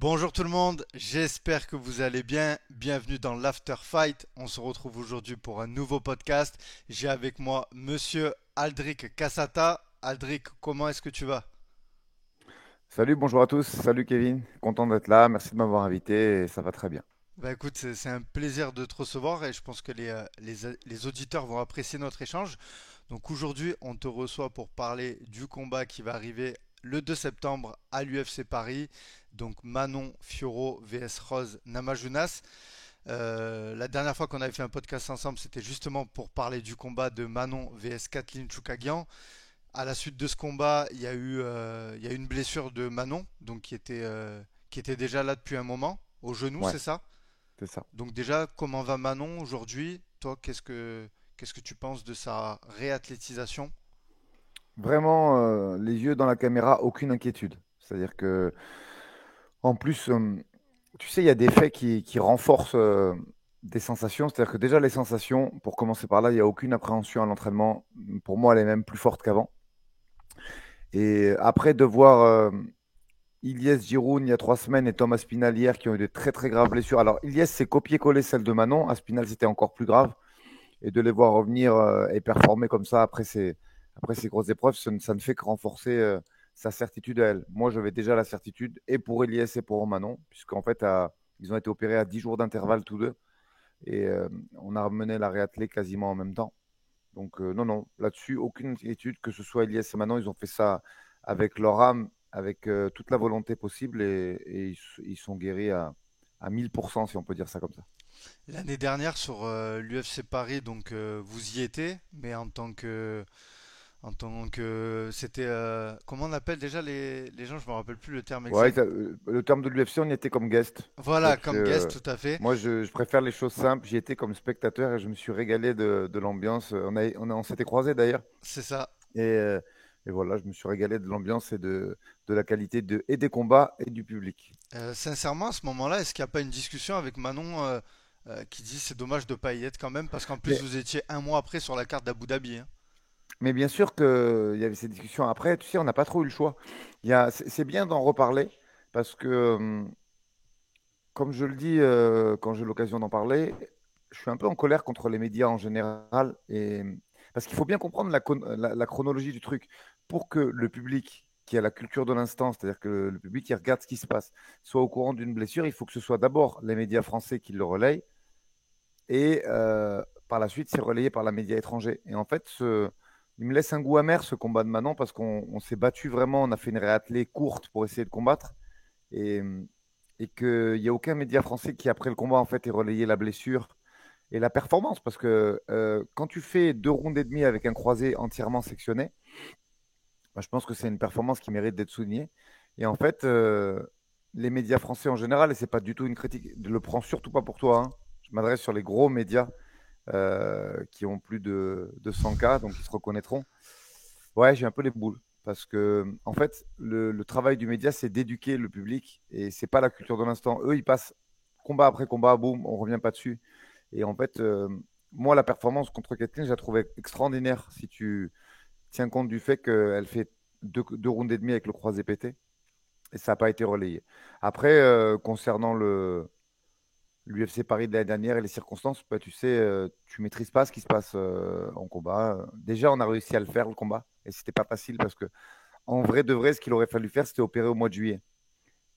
Bonjour tout le monde, j'espère que vous allez bien. Bienvenue dans l'After Fight. On se retrouve aujourd'hui pour un nouveau podcast. J'ai avec moi Monsieur Aldric Cassata. Aldric, comment est-ce que tu vas? Salut, bonjour à tous. Salut Kevin. Content d'être là. Merci de m'avoir invité et ça va très bien. Bah écoute, c'est un plaisir de te recevoir et je pense que les auditeurs vont apprécier notre échange. Donc aujourd'hui, on te reçoit pour parler du combat qui va arriver le 2 septembre à l'UFC Paris. Donc Manon Fiorot vs Rose Namajunas. La dernière fois qu'on avait fait un podcast ensemble, c'était justement pour parler du combat de Manon vs Kathleen Choukagian. À la suite de ce combat, il y a eu une blessure de Manon, donc qui était déjà là depuis un moment, au genou, Ouais, c'est ça? c'est ça. Donc déjà, comment va Manon aujourd'hui? Toi, qu'est-ce que tu penses de sa réathlétisation? Vraiment, les yeux dans la caméra, aucune inquiétude. C'est-à-dire que, en plus, tu sais, il y a des faits qui renforcent des sensations. C'est-à-dire que déjà, les sensations, pour commencer par là, il n'y a aucune appréhension à l'entraînement. Pour moi, elle est même plus forte qu'avant. Et après, de voir Ilyes Giroud il y a 3 semaines et Thomas Aspinall hier qui ont eu de très très graves blessures. Alors, Ilyes, c'est copier-coller celle de Manon. Aspinall, c'était encore plus grave. Et de les voir revenir et performer comme ça après ces grosses épreuves, ça ne fait que renforcer sa certitude à elle. Moi, j'avais déjà la certitude, et pour Elias et pour Manon, puisqu'en fait, ils ont été opérés à 10 jours d'intervalle tous deux, et on a mené la réathlée quasiment en même temps. Donc, non, non, là-dessus, aucune inquiétude, que ce soit Elias et Manon, ils ont fait ça avec leur âme, avec toute la volonté possible, et ils sont guéris à 1000%, si on peut dire ça comme ça. L'année dernière sur l'UFC Paris, donc vous y étiez, mais c'était comment on appelle déjà les gens, je me rappelle plus le terme Ouais, exact. le terme de l'UFC, on y était comme guest. Tu vois, Voilà, comme guest, tout à fait. moi, je préfère les choses simples. J'y étais comme spectateur et je me suis régalé de l'ambiance. On s'était croisés d'ailleurs. C'est ça. Et, euh, et voilà, je me suis régalé de l'ambiance et de la qualité et des combats et du public. Sincèrement, à ce moment-là, est-ce qu'il n'y a pas une discussion avec Manon qui dit c'est dommage de pas y être quand même parce qu'en plus Mais, vous étiez un mois après sur la carte d'Abu Dhabi, hein. mais bien sûr qu'il y avait ces discussions. Après, tu sais, on n'a pas trop eu le choix. C'est bien d'en reparler parce que, comme je le dis quand j'ai l'occasion d'en parler, je suis un peu en colère contre les médias en général. Parce qu'il faut bien comprendre la chronologie du truc. Pour que le public qui a la culture de l'instant, c'est-à-dire que le public qui regarde ce qui se passe, soit au courant d'une blessure, il faut que ce soit d'abord les médias français qui le relayent et par la suite, c'est relayé par la média étranger. Et en fait, il me laisse un goût amer ce combat de Manon parce qu'on s'est battu vraiment, on a fait une réathlée courte pour essayer de combattre et, et qu'il n'y a aucun média français qui, après le combat, en fait, ait relayé la blessure et la performance. Parce que quand tu fais 2 rounds et demi avec un croisé entièrement sectionné, bah, je pense que c'est une performance qui mérite d'être soulignée. Et en fait, les médias français en général, et c'est pas du tout une critique, ne le prends surtout pas pour toi, hein. Je m'adresse sur les gros médias qui ont plus de 100 cas, donc ils se reconnaîtront. Ouais, j'ai un peu les boules. Parce que, en fait, le travail du média, c'est d'éduquer le public et c'est pas la culture de l'instant. Eux, ils passent combat après combat, boum, on revient pas dessus. Et en fait, moi, la performance contre Kathleen, je la trouvais extraordinaire si tu tiens compte du fait qu'elle fait 2 rounds et demi avec le croisé pété et ça n'a pas été relayé. Après, concernant l'UFC Paris de l'année dernière et les circonstances, bah, tu sais, tu maîtrises pas ce qui se passe en combat. Déjà, on a réussi à le faire, le combat, et c'était pas facile parce que, en vrai de vrai, ce qu'il aurait fallu faire, c'était opérer au mois de juillet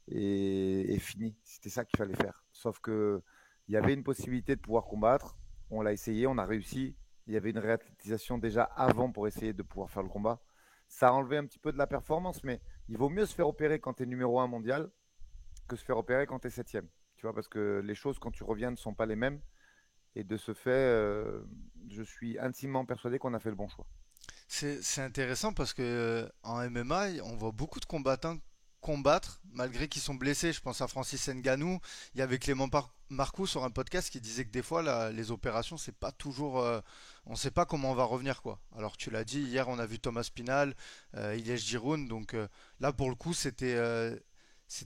et fini. C'était ça qu'il fallait faire. Sauf que il y avait une possibilité de pouvoir combattre. On l'a essayé, on a réussi. Il y avait une réathlétisation déjà avant pour essayer de pouvoir faire le combat. Ça a enlevé un petit peu de la performance, mais il vaut mieux se faire opérer quand tu es numéro un mondial que se faire opérer quand tu es septième. Tu vois, parce que les choses, quand tu reviens, ne sont pas les mêmes. Et de ce fait, je suis intimement persuadé qu'on a fait le bon choix. C'est intéressant parce que en MMA, on voit beaucoup de combattants combattre malgré qu'ils sont blessés. Je pense à Francis Ngannou. Il y avait Clément Marcoux sur un podcast qui disait que des fois les opérations c'est pas toujours, on sait pas comment on va revenir quoi. Alors tu l'as dit hier, on a vu Thomas Pinal, Ilyes Giroun. Donc là pour le coup c'était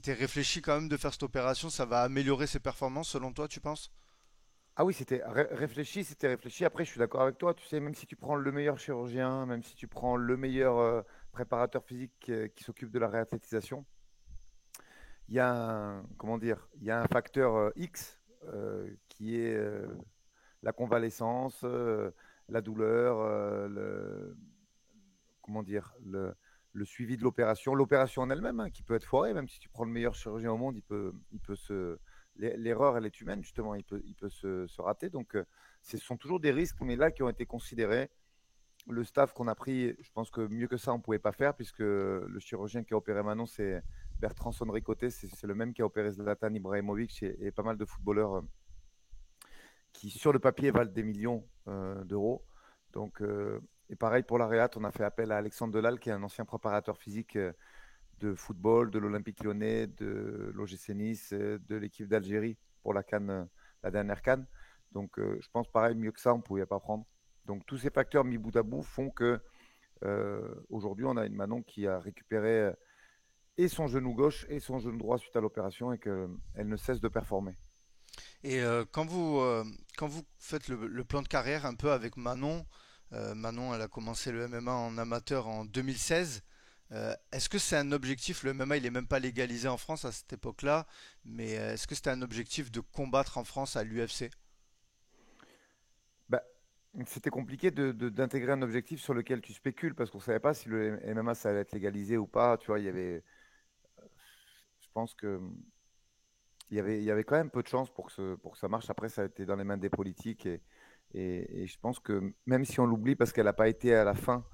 réfléchi quand même de faire cette opération. Ça va améliorer ses performances selon toi, tu penses? Ah oui, réfléchi, c'était réfléchi. Après, je suis d'accord avec toi. Tu sais, même si tu prends le meilleur chirurgien, même si tu prends le meilleur préparateur physique qui s'occupe de la réathlétisation, il y a comment dire, il y a un facteur X qui est la convalescence, la douleur, comment dire, le suivi de l'opération, l'opération en elle-même, hein, qui peut être foirée, même si tu prends le meilleur chirurgien au monde, il peut se, l'erreur, elle est humaine, justement, il peut se rater. Donc, ce sont toujours des risques, mais là, qui ont été considérés. Le staff qu'on a pris, je pense que mieux que ça, on ne pouvait pas faire, puisque le chirurgien qui a opéré Manon, c'est Bertrand Sonricoté, c'est le même qui a opéré Zlatan Ibrahimovic et pas mal de footballeurs qui, sur le papier, valent des millions d'euros. Donc, et pareil pour la Réat, on a fait appel à Alexandre Delal, qui est un ancien préparateur physique de football, de l'Olympique Lyonnais, de l'OGC Nice, de l'équipe d'Algérie pour la CAN, la dernière CAN. Donc, je pense pareil, mieux que ça, on ne pouvait pas prendre. Donc, tous ces facteurs mis bout à bout font que aujourd'hui, on a une Manon qui a récupéré et son genou gauche et son genou droit suite à l'opération et qu'elle ne cesse de performer. Et quand vous faites le plan de carrière un peu avec Manon, Manon, elle a commencé le MMA en amateur en 2016. Est-ce que c'est un objectif? Le MMA, il est même pas légalisé en France à cette époque-là, mais est-ce que c'était un objectif de combattre en France à l'UFC? Bah, c'était compliqué d'intégrer un objectif sur lequel tu spécules parce qu'on ne savait pas si le MMA ça allait être légalisé ou pas. Tu vois, il y avait, je pense que il y avait quand même peu de chances pour que ça marche. Après, ça a été dans les mains des politiques et je pense que même si on l'oublie parce qu'elle n'a pas été à la fin,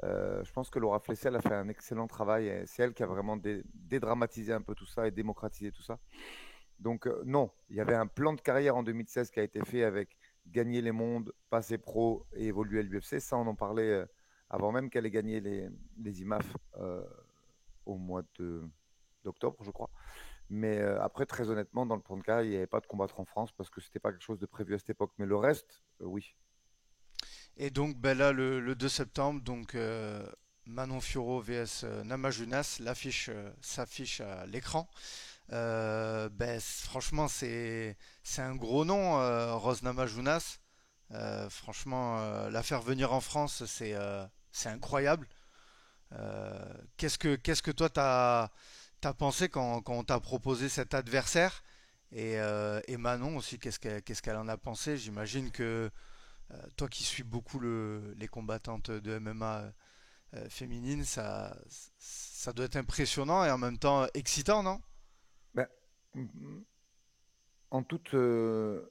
je pense que Laura Flessel a fait un excellent travail. C'est elle qui a vraiment dédramatisé un peu tout ça et démocratisé tout ça. Donc, non, il y avait un plan de carrière en 2016 qui a été fait avec gagner les mondes, passer pro et évoluer à l'UFC. Ça, on en parlait avant même qu'elle ait gagné les IMAF au mois d'octobre, je crois. Mais après, très honnêtement, dans le plan de carrière, il n'y avait pas de combattre en France parce que c'était pas quelque chose de prévu à cette époque. Mais le reste, oui. Et donc, ben là, le 2 septembre, donc Manon Fiorot vs Namajunas, l'affiche s'affiche à l'écran. Franchement, c'est un gros nom, Rose Namajunas. Franchement, la faire venir en France, c'est incroyable. Qu'est-ce que toi t'as pensé quand on t'a proposé cet adversaire? Et Manon aussi, qu'est-ce qu'elle en a pensé? J'imagine que toi qui suis beaucoup les combattantes de MMA féminines, ça doit être impressionnant et en même temps excitant, non? Ben, en toute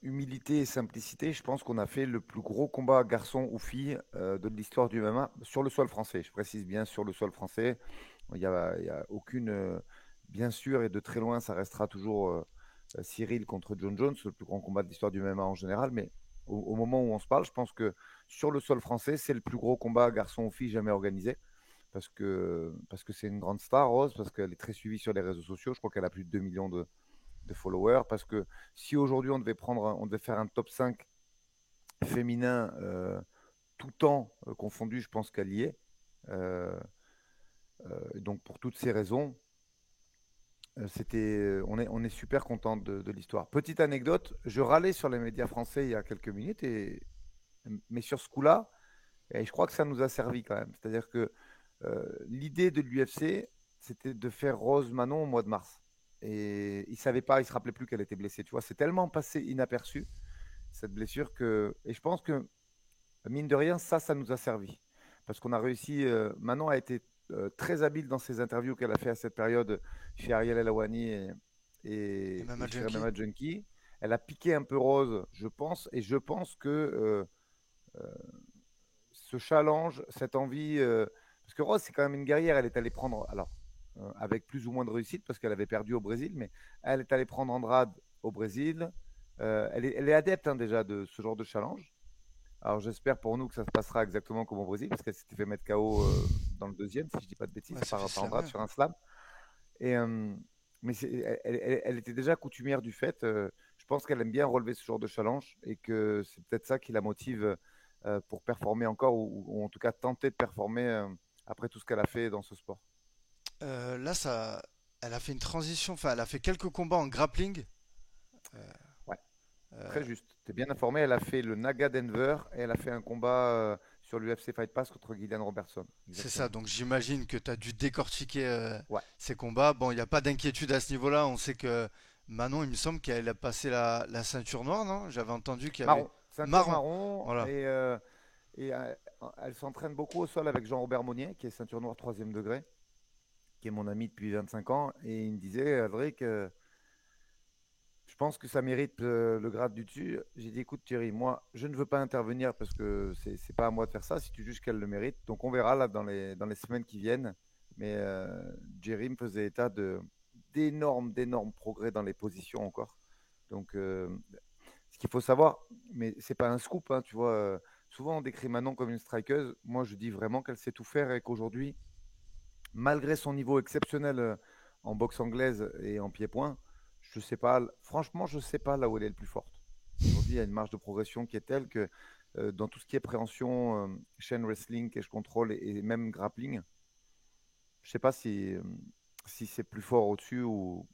humilité et simplicité, je pense qu'on a fait le plus gros combat garçon ou fille de l'histoire du MMA sur le sol français. Je précise bien sur le sol français. Il y a aucune. Bien sûr, et de très loin, ça restera toujours Cyril contre John Jones, le plus grand combat de l'histoire du MMA en général. Mais au moment où on se parle, je pense que sur le sol français, c'est le plus gros combat garçon ou fille jamais organisé. Parce que c'est une grande star, Rose, parce qu'elle est très suivie sur les réseaux sociaux. Je crois qu'elle a plus de 2 millions de followers. Parce que si aujourd'hui on devait faire un top 5 féminin tout temps confondu, je pense qu'elle y est. Euh, donc pour toutes ces raisons, on est super content de l'histoire. Petite anecdote, je râlais sur les médias français il y a quelques minutes, mais sur ce coup-là, et je crois que ça nous a servi quand même. C'est-à-dire que l'idée de l'UFC, c'était de faire Rose Manon au mois de mars. Et il savait pas, il se rappelait plus qu'elle était blessée. Tu vois, c'est tellement passé inaperçu cette blessure que, et je pense que mine de rien, ça nous a servi parce qu'on a réussi. Manon a été très habile dans ses interviews qu'elle a fait à cette période chez Ariel El Et et MMA chez Junkie? MMA Junkie. Elle a piqué un peu Rose, je pense, et je pense que ce challenge, cette envie, parce que Rose, c'est quand même une guerrière, elle est allée prendre, alors, avec plus ou moins de réussite, parce qu'elle avait perdu au Brésil, mais elle est allée prendre Andrade au Brésil. Elle est adepte hein, déjà de ce genre de challenge. Alors j'espère pour nous que ça se passera exactement comme au Brésil, parce qu'elle s'était fait mettre KO dans le deuxième, si je ne dis pas de Ouais, bêtises, ça fait par slammer. Andrade sur un slam. Et, mais elle était déjà coutumière du fait. Je pense qu'elle aime bien relever ce genre de challenge et que c'est peut-être ça qui la motive pour performer encore ou en tout cas tenter de performer après tout ce qu'elle a fait dans ce sport. Là, elle a fait une transition, enfin, elle a fait quelques combats en grappling. Euh, Ouais, euh, très juste. Tu es bien informé. Elle a fait le Naga Denver et elle a fait un combat sur l'UFC Fight Pass contre Gillian Robertson. C'est ça, Exactement. donc j'imagine que tu as dû décortiquer Ouais. ces combats. Bon, il n'y a pas d'inquiétude à ce niveau-là. On sait que Manon, il me semble qu'elle a passé la ceinture noire, non? J'avais entendu qu'il y avait Marron, ceinture marron. marron. Voilà. Et elle s'entraîne beaucoup au sol avec Jean-Robert Monnier, qui est ceinture noire troisième degré, qui est mon ami depuis 25 ans. Et il me disait, Alric, je pense que ça mérite le grade du dessus. J'ai dit, écoute Thierry, moi, je ne veux pas intervenir parce que c'est pas à moi de faire ça, si tu juges qu'elle le mérite. Donc on verra là dans les semaines qui viennent. Mais Jerry me faisait état d'énormes progrès dans les positions encore. Donc ce qu'il faut savoir, mais c'est pas un scoop, hein, tu vois. Souvent on décrit Manon comme une strikeuse. Moi je dis vraiment qu'elle sait tout faire et qu'aujourd'hui, malgré son niveau exceptionnel en boxe anglaise et en pied-point, je sais pas, franchement, je sais pas là où elle est le plus forte. Aujourd'hui, il y a une marge de progression qui est telle que dans tout ce qui est préhension, chain wrestling, cage control et même grappling, je sais pas si c'est plus fort au-dessus ou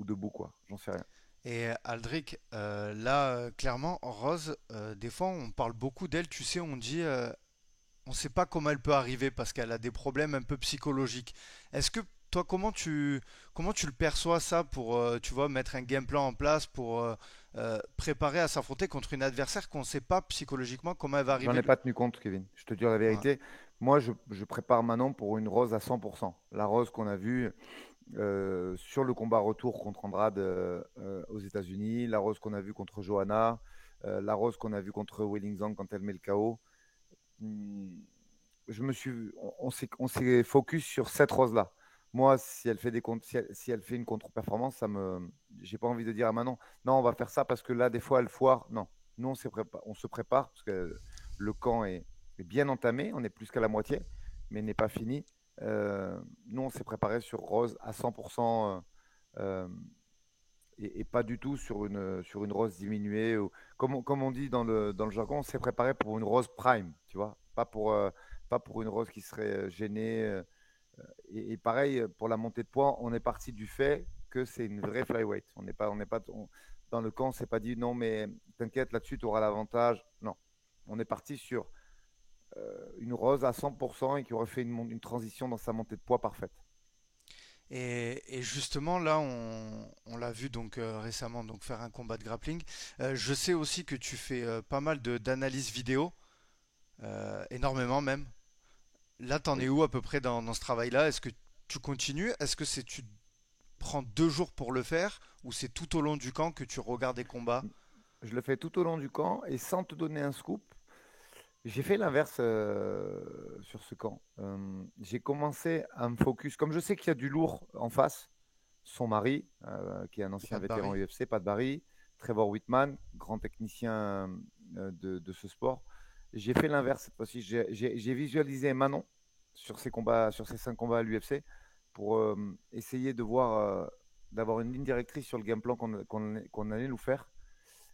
debout, quoi. J'en sais rien. Et Aldric, là, clairement, Rose, des fois, on parle beaucoup d'elle, tu sais, on dit, on ne sait pas comment elle peut arriver parce qu'elle a des problèmes un peu psychologiques. Est-ce que toi, comment tu le perçois ça pour, tu vois, mettre un game plan en place pour préparer à s'affronter contre une adversaire qu'on ne sait pas psychologiquement comment elle va J'en arriver? ai pas tenu compte, Kevin. Je te dis la Ouais, vérité. Moi, je prépare Manon pour une Rose à 100%. La Rose qu'on a vue sur le combat retour contre Andrade aux États-Unis, la Rose qu'on a vue contre Johanna, la Rose qu'on a vue contre Weili Zhang quand elle met le KO. Hmm, on s'est focus sur cette Rose-là. Moi, si elle fait si elle fait une contre-performance, j'ai pas envie de dire à Manon, non, on va faire ça parce que là, des fois, elle foire. Non, nous, on se prépare parce que le camp est bien entamé. On est plus qu'à la moitié, mais n'est pas fini. Nous, on s'est préparé sur Rose à 100% et pas du tout sur une Rose diminuée. Comme on dit dans le jargon, on s'est préparé pour une Rose prime, tu vois, pas pour une Rose qui serait gênée. Et pareil, pour la montée de poids, on est parti du fait que c'est une vraie flyweight. On n'est pas, dans le camp, on s'est pas dit non, mais t'inquiète, là-dessus, tu auras l'avantage. Non, on est parti sur une Rose à 100% et qui aurait fait une transition dans sa montée de poids parfaite. et justement, là, on l'a vu donc récemment donc faire un combat de grappling. Je sais aussi que tu fais pas mal d'analyses vidéo, énormément même. Là, t'en es Oui. où à peu près dans ce travail-là? Est-ce que tu continues? Est-ce que tu prends 2 jours pour le faire ou c'est tout au long du camp que tu regardes des combats? Je le fais tout au long du camp et sans te donner un scoop, j'ai fait l'inverse sur ce camp. J'ai commencé à me focus, comme je sais qu'il y a du lourd en face, son mari, qui est un ancien Pas de vétéran Barry. UFC, Pat Barry, Trevor Whitman, grand technicien de ce sport. J'ai fait l'inverse cette fois-ci. J'ai visualisé Manon sur ses combats, sur ses 5 combats à l'UFC pour essayer de voir, d'avoir une ligne directrice sur le game plan qu'on allait nous faire.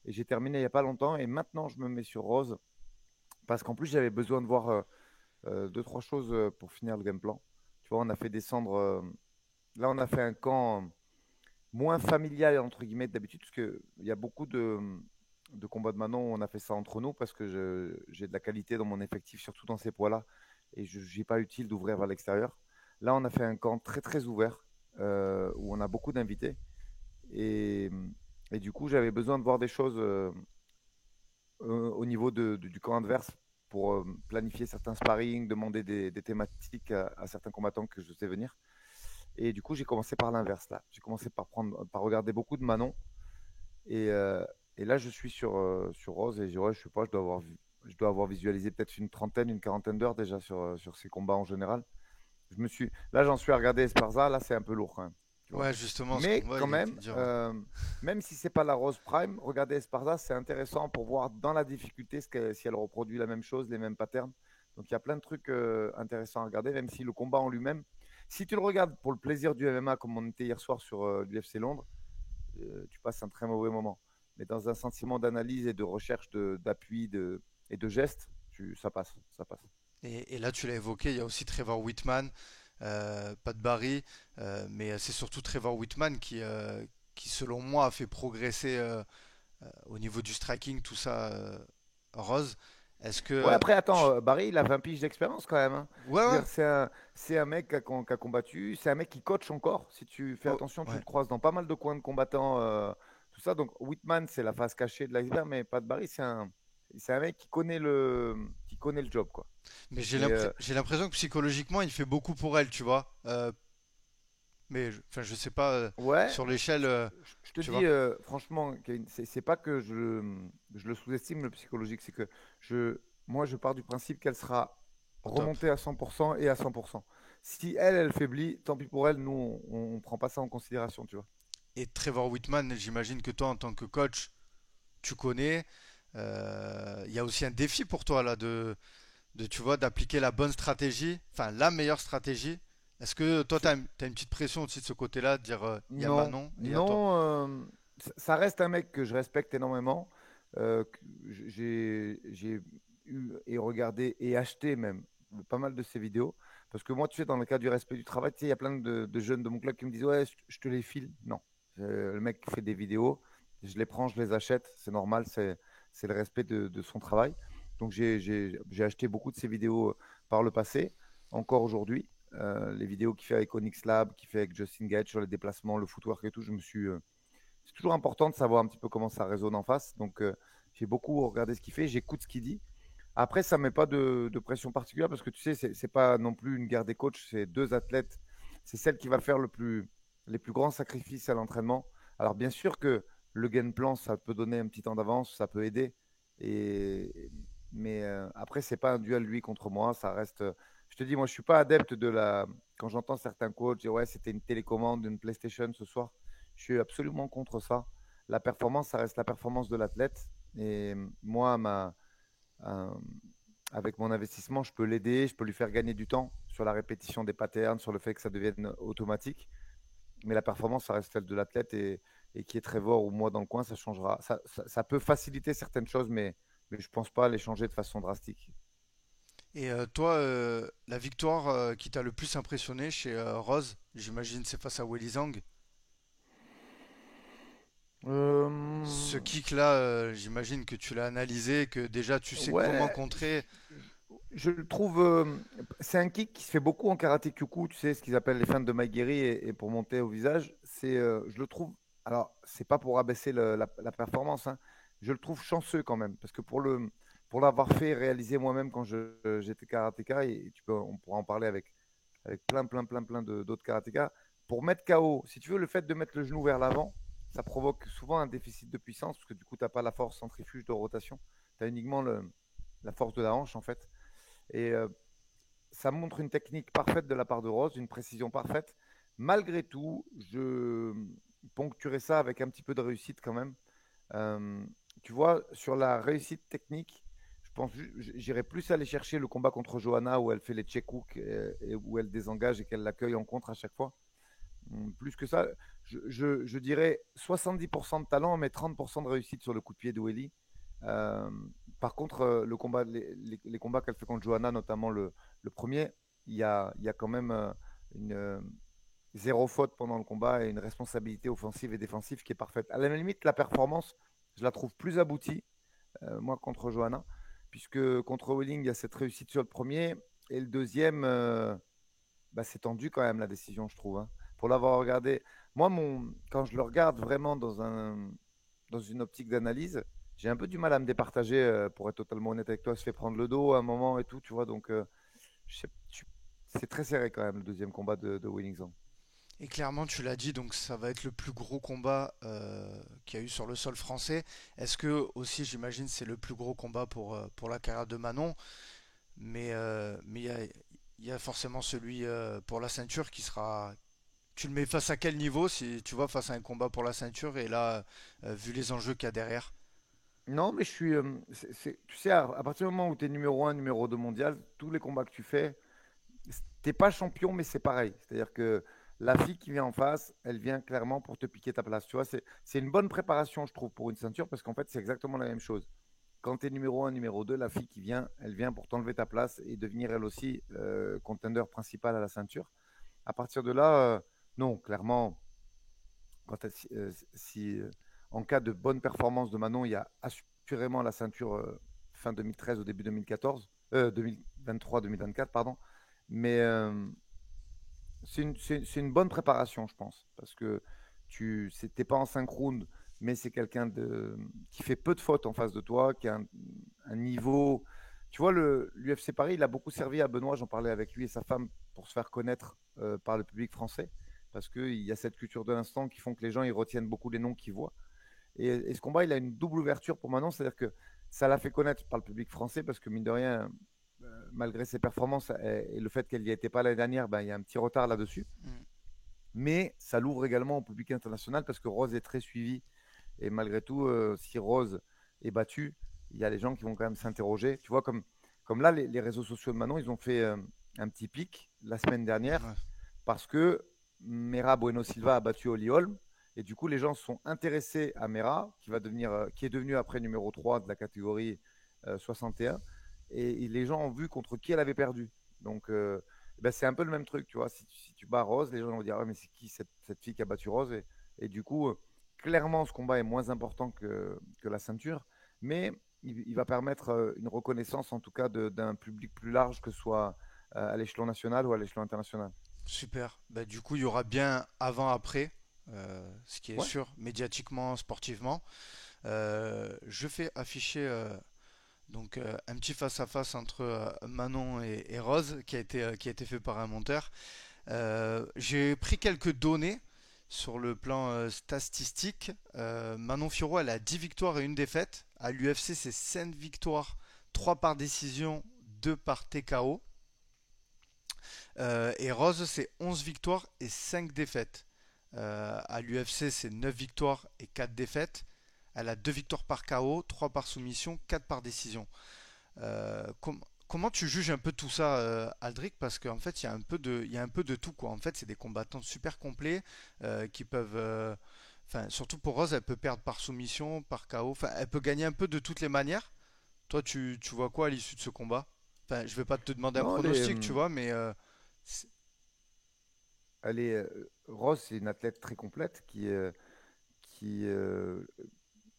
Et j'ai terminé il n'y a pas longtemps. Et maintenant, je me mets sur Rose parce qu'en plus, j'avais besoin de voir deux, trois choses pour finir le game plan. Tu vois, on a fait descendre. Là, on a fait un camp moins familial, entre guillemets, d'habitude, parce qu'il y a beaucoup de combats de Manon où on a fait ça entre nous parce que j'ai de la qualité dans mon effectif, surtout dans ces poids-là. Et je n'ai pas utile d'ouvrir vers l'extérieur. Là, on a fait un camp très, très ouvert où on a beaucoup d'invités. Et, et du coup, j'avais besoin de voir des choses au niveau du camp adverse pour planifier certains sparring, demander des thématiques à certains combattants que je sais venir. Et du coup, j'ai commencé par l'inverse là. J'ai commencé par regarder beaucoup de Manon. Et, euh, et là, je suis sur Rose et ouais, je sais pas, je dois avoir visualisé peut-être une trentaine, une quarantaine d'heures déjà sur ces combats en général. Là, j'en suis à regarder Esparza. Là, c'est un peu lourd quand même, tu vois. Ouais, justement, ce Mais combat, quand il était même, dur. Ouais. même si c'est pas la Rose Prime, regarder Esparza, c'est intéressant pour voir dans la difficulté si elle reproduit la même chose, les mêmes patterns. Donc il y a plein de trucs intéressants à regarder, même si le combat en lui-même, si tu le regardes pour le plaisir du MMA, comme on était hier soir sur l'UFC Londres, tu passes un très mauvais moment. Mais dans un sentiment d'analyse et de recherche d'appui et de gestes, ça passe, ça passe. Et là, tu l'as évoqué, il y a aussi Trevor Whitman, pas de Barry, mais c'est surtout Trevor Whitman qui, selon moi, a fait progresser au niveau du striking tout ça, Rose. Est-ce que Ouais, après, attends, Barry, il a 20 piges d'expérience quand même, hein. ouais, Je veux ouais. dire, c'est un mec qui a combattu, c'est un mec qui coach encore. Si tu fais Oh, attention, tu ouais. le croises dans pas mal de coins de combattants, tout ça. Donc, Whitman, c'est la face cachée de l'iceberg, mais Pat Barry, c'est un mec qui connaît le job, quoi. Mais Et j'ai l'impression que psychologiquement, il fait beaucoup pour elle, tu vois. Mais enfin, je sais pas ouais, sur l'échelle, je te tu dis, vois. franchement, Kevin, c'est pas que je le sous-estime, le psychologique, c'est que moi, je pars du principe qu'elle sera Au top. remontée à 100% et à 100%. Si elle, elle faiblit, tant pis pour elle, nous, on prend pas ça en considération, tu vois. Et Trevor Whitman, j'imagine que toi, en tant que coach, tu connais. Il y a aussi un défi pour toi là tu vois, d'appliquer la bonne stratégie, enfin la meilleure stratégie. Est-ce que toi, tu C'est- as, une petite pression aussi de ce côté-là, de dire il y a Non, Manon et il y a toi? non, ça reste un mec que je respecte énormément. Que j'ai eu et regardé et acheté même pas mal de ses vidéos. Parce que moi, tu sais, dans le cadre du respect du travail, tu sais, il y a plein de jeunes de mon club qui me disent, ouais, je te les file. Non. Le mec fait des vidéos, je les prends, je les achète, c'est normal, c'est le respect de son travail. Donc j'ai acheté beaucoup de ses vidéos par le passé, encore aujourd'hui. Les vidéos qu'il fait avec Onyx Lab, qu'il fait avec Justin Gage sur les déplacements, le footwork et tout, c'est toujours important de savoir un petit peu comment ça résonne en face. Donc, j'ai beaucoup regardé ce qu'il fait, j'écoute ce qu'il dit. Après, ça ne met pas de pression particulière parce que tu sais, c'est pas non plus une guerre des coachs, c'est deux athlètes. C'est celle qui va faire les plus grands sacrifices à l'entraînement. Alors, bien sûr que le game plan, ça peut donner un petit temps d'avance, ça peut aider. Et, mais après, c'est pas un duel lui contre moi. Ça reste. Je te dis, moi, je suis pas adepte de la. Quand j'entends certains coachs dire ouais, c'était une télécommande, une PlayStation ce soir, je suis absolument contre ça. La performance, ça reste la performance de l'athlète. Et moi, euh, avec mon investissement, je peux l'aider, je peux lui faire gagner du temps sur la répétition des patterns, sur le fait que ça devienne automatique. Mais la performance, ça reste celle de l'athlète et qui est Trevor ou moi dans le coin, ça changera. Ça peut faciliter certaines choses, mais je ne pense pas les changer de façon drastique. Et toi, la victoire qui t'a le plus impressionné chez Rose, j'imagine c'est face à Weili Zhang. Ce Euh, kick-là, j'imagine que tu l'as analysé, que déjà tu sais comment ouais, contrer. je le trouve. C'est un kick qui se fait beaucoup en karaté kyoku, tu sais, ce qu'ils appellent les feintes de Maigiri et pour monter au visage. Je le trouve. Alors, c'est pas pour abaisser la performance, hein. Je le trouve chanceux quand même, parce que pour l'avoir fait réaliser moi-même quand j'étais karatéka, et on pourra en parler avec plein d'autres karatékas. Pour mettre KO, si tu veux, le fait de mettre le genou vers l'avant, ça provoque souvent un déficit de puissance, parce que du coup, tu n'as pas la force centrifuge de rotation. Tu as uniquement la force de la hanche, en fait. Et ça montre une technique parfaite de la part de Rose, une précision parfaite. Malgré tout, je poncturais ça avec un petit peu de réussite quand même. Euh, Tu vois, sur la réussite technique, je pense j'irais plus aller chercher le combat contre Johanna où elle fait les check hooks et où elle désengage et qu'elle l'accueille en contre à chaque fois. Plus que ça, je dirais 70% de talent, mais 30% de réussite sur le coup de pied de Welly. Euh, Par contre, les combats qu'elle fait contre Johanna, notamment le premier, il y a quand même une zéro faute pendant le combat et une responsabilité offensive et défensive qui est parfaite. À la limite, la performance, je la trouve plus aboutie, moi, contre Johanna, puisque contre Welling, il y a cette réussite sur le premier et le deuxième, bah, c'est tendu quand même la décision, je trouve, hein. Pour l'avoir regardé, moi, quand je le regarde vraiment dans une optique d'analyse, j'ai un peu du mal à me départager, pour être totalement honnête avec toi. Se fait prendre le dos à un moment et tout, tu vois. Donc, c'est très serré quand même le deuxième combat de Winning. Et clairement, tu l'as dit, donc ça va être le plus gros combat qu'il y a eu sur le sol français. Est-ce que aussi, j'imagine, c'est le plus gros combat pour la carrière de Manon, mais il y a forcément celui pour la ceinture qui sera. Tu le mets face à quel niveau si tu vois face à un combat pour la ceinture et là, vu les enjeux qu'il y a derrière? Non, mais je suis. Tu sais, à partir du moment où tu es numéro un, numéro 2 mondial, tous les combats que tu fais, t'es pas champion, mais c'est pareil. C'est-à-dire que la fille qui vient en face, elle vient clairement pour te piquer ta place. Tu vois, c'est une bonne préparation, je trouve, pour une ceinture, parce qu'en fait, c'est exactement la même chose. Quand tu es numéro un, numéro 2, la fille qui vient, elle vient pour t'enlever ta place et devenir elle aussi contender principal à la ceinture. À partir de là, non, clairement, si en cas de bonne performance de Manon, il y a assurément la ceinture fin 2013 au début 2014, 2023-2024, pardon. Mais c'est une bonne préparation, je pense, parce que tu n'es pas en synchrone, mais c'est quelqu'un qui fait peu de fautes en face de toi, qui a un niveau. Tu vois, l'UFC Paris, il a beaucoup servi à Benoît, j'en parlais avec lui et sa femme, pour se faire connaître par le public français, parce qu'il y a cette culture de l'instant qui font que les gens ils retiennent beaucoup les noms qu'ils voient. Et ce combat, il a une double ouverture pour Manon, c'est-à-dire que ça l'a fait connaître par le public français, parce que mine de rien, malgré ses performances et le fait qu'elle n'y était pas l'année dernière, ben, il y a un petit retard là-dessus. Mm. Mais ça l'ouvre également au public international parce que Rose est très suivie. Et malgré tout, si Rose est battue, il y a des gens qui vont quand même s'interroger. Tu vois, comme là, les réseaux sociaux de Manon, ils ont fait un petit pic la semaine dernière Ouais. parce que Mera Bueno Silva a battu Holly Holm. Et du coup, les gens sont intéressés à Mera, qui est devenu après numéro 3 de la catégorie 61. Et les gens ont vu contre qui elle avait perdu. Donc, ben, c'est un peu le même truc, tu vois. Si tu bats Rose, les gens vont dire, ah, mais c'est qui cette fille qui a battu Rose et du coup, clairement, ce combat est moins important que la ceinture, mais il va permettre une reconnaissance, en tout cas, d'un public plus large, que ce soit à l'échelon national ou à l'échelon international. Super. Bah, du coup, il y aura bien avant-après, ce qui est Ouais, sûr, médiatiquement, sportivement. Je fais afficher donc un petit face-à-face entre Manon et Rose qui a été fait par un monteur. J'ai pris quelques données sur le plan statistique. Manon Fiorot, elle a 10 victoires et une défaite. À l'UFC, c'est 5 victoires, 3 par décision, 2 par TKO. Et Rose, c'est 11 victoires et 5 défaites. À l'UFC, c'est 9 victoires et 4 défaites. Elle a 2 victoires par KO, 3 par soumission, 4 par décision. Comment tu juges un peu tout ça, Aldric? Parce qu'en fait, il y a un peu de tout, quoi. En fait, c'est des combattants super complets qui peuvent. Enfin, surtout pour Rose, elle peut perdre par soumission, par KO. Enfin, elle peut gagner un peu de toutes les manières. Toi, tu vois quoi à l'issue de ce combat? Enfin, je vais pas te demander un non, pronostic, tu vois, mais c'est- Rose, c'est une athlète très complète qui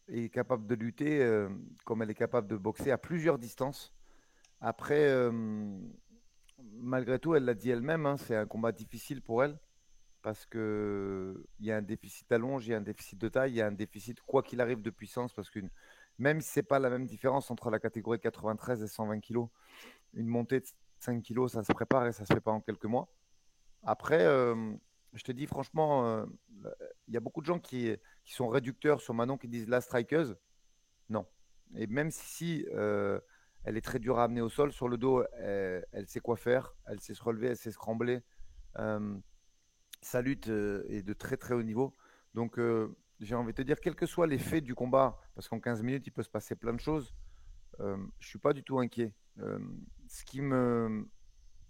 est capable de lutter comme elle est capable de boxer à plusieurs distances. Après, malgré tout, elle l'a dit elle-même, hein, c'est un combat difficile pour elle parce que il y a un déficit d'allonge, il y a un déficit de taille, il y a un déficit, quoi qu'il arrive, de puissance parce que même si c'est pas la même différence entre la catégorie 93 et 120 kilos, une montée de 5 kilos, ça se prépare et ça se fait pas en quelques mois. Après, je te dis franchement, il y a beaucoup de gens qui sont réducteurs sur Manon qui disent la strikeuse. Non. Et même si elle est très dure à amener au sol, sur le dos, elle sait quoi faire, elle sait se relever, elle sait se scrambler. Euh, Sa lutte est de très très haut niveau. Donc j'ai envie de te dire, quels que soient les faits du combat, parce qu'en 15 minutes, il peut se passer plein de choses, je suis pas du tout inquiet. Ce qui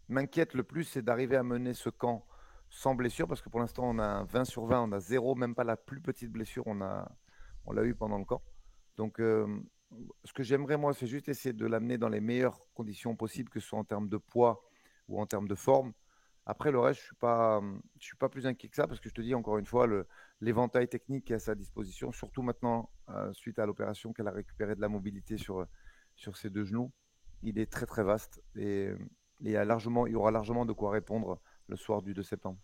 m'inquiète le plus, c'est d'arriver à mener ce camp sans blessure, parce que pour l'instant, on a un 20 sur 20, on a zéro, même pas la plus petite blessure, on l'a eu pendant le camp. Donc, ce que j'aimerais, moi, c'est juste essayer de l'amener dans les meilleures conditions possibles, que ce soit en termes de poids ou en termes de forme. Après, le reste, je suis pas plus inquiet que ça, parce que je te dis encore une fois, l'éventail technique qui est à sa disposition, surtout maintenant, suite à l'opération qu'elle a récupéré de la mobilité sur ses deux genoux, il est très très vaste et il y aura largement de quoi répondre le soir du 2 septembre.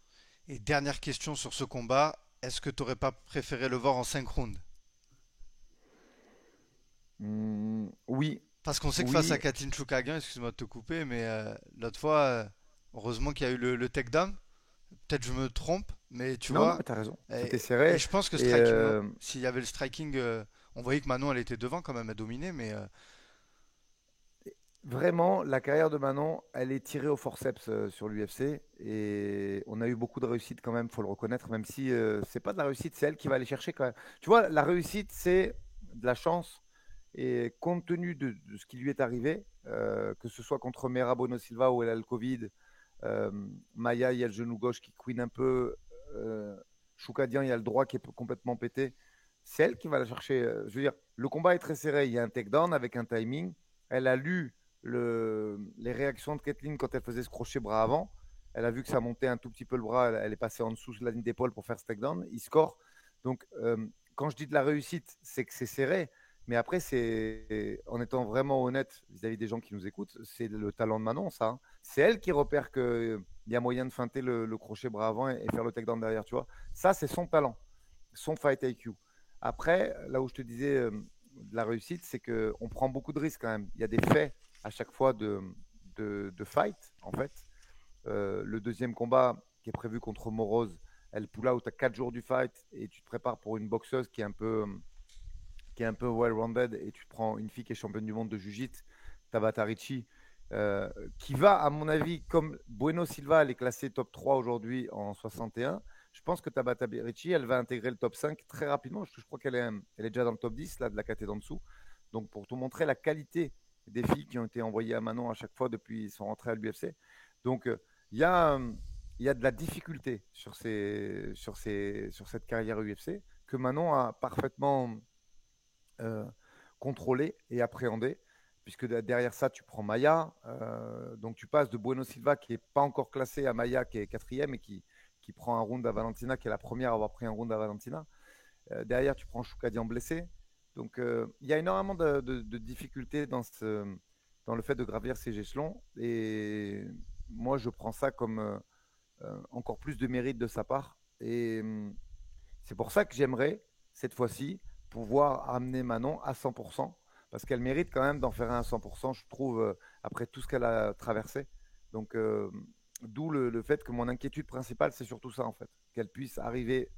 et dernière question sur ce combat, est-ce que tu n'aurais pas préféré le voir en 5 rounds? Oui, Parce qu'on sait que face à oui, Kathleen Chookagian, excuse-moi de te couper, mais l'autre fois, heureusement qu'il y a eu le takedown. Peut-être je me trompe, mais tu non, non, vois, mais tu as raison. C'était et serré. je pense que Et s'il y avait le striking, on voyait que Manon elle était devant quand même, elle dominait, mais vraiment, la carrière de Manon, elle est tirée au forceps sur l'UFC. Et on a eu beaucoup de réussite quand même, faut le reconnaître, même si c'est pas de la réussite, c'est elle qui va aller chercher quand même. Tu vois, la réussite, c'est de la chance. Et compte tenu de ce qui lui est arrivé, que ce soit contre Mera Bono Silva où elle a le Covid, euh, Maya, il y a le genou gauche qui couine un peu, euh, Choukadian, il y a le droit qui est complètement pété. C'est elle qui va la chercher. Je veux dire, le combat est très serré. Il y a un takedown avec un timing. Elle a lu les réactions de Kathleen quand elle faisait ce crochet bras avant. Elle a vu que ça montait un tout petit peu le bras. Elle est passée en dessous de la ligne d'épaule pour faire ce takedown. Il score. Donc, quand je dis de la réussite, c'est que c'est serré. Mais après, c'est en étant vraiment honnête vis-à-vis des gens qui nous écoutent, c'est le talent de Manon, ça, hein. C'est elle qui repère qu'il y a moyen de feinter le crochet bras avant et faire le takedown derrière, tu vois. Ça, c'est son talent, son fight IQ. Après, là où je te disais de la réussite, c'est qu'on prend beaucoup de risques quand même. Il y a des faits à chaque fois de fight, en fait. Le deuxième combat qui est prévu contre Moroz, elle pull out à 4 jours du fight et tu te prépares pour une boxeuse qui est un peu well-rounded et tu prends une fille qui est championne du monde de Jiu-Jitsu, Tabata Ricci, qui va, à mon avis, comme Bueno Silva, elle est classée top 3 aujourd'hui en 61. Je pense que Tabata Ricci, elle va intégrer le top 5 très rapidement. Je crois elle est déjà dans le top 10 là, de la catégorie d'en dessous. Donc, pour te montrer la qualité des filles qui ont été envoyées à Manon à chaque fois depuis son entrée à l'UFC. Donc, il y a de la difficulté sur cette carrière UFC que Manon a parfaitement euh, contrôlé et appréhendé, puisque derrière ça, tu prends Maya. Donc, tu passes de Bueno Silva, qui n'est pas encore classé, à Maya, qui est quatrième et qui prend un round à Valentina, qui est la première à avoir pris un round à Valentina. Derrière, tu prends Choukadian blessé. Donc, il y a énormément de difficultés dans le fait de gravir ces échelons. Et moi, je prends ça comme encore plus de mérite de sa part. Et c'est pour ça que j'aimerais, cette fois-ci, pouvoir amener Manon à 100%, parce qu'elle mérite quand même d'en faire un à 100%, je trouve, après tout ce qu'elle a traversé. Donc, d'où le fait que mon inquiétude principale, c'est surtout ça, en fait, qu'elle puisse arriver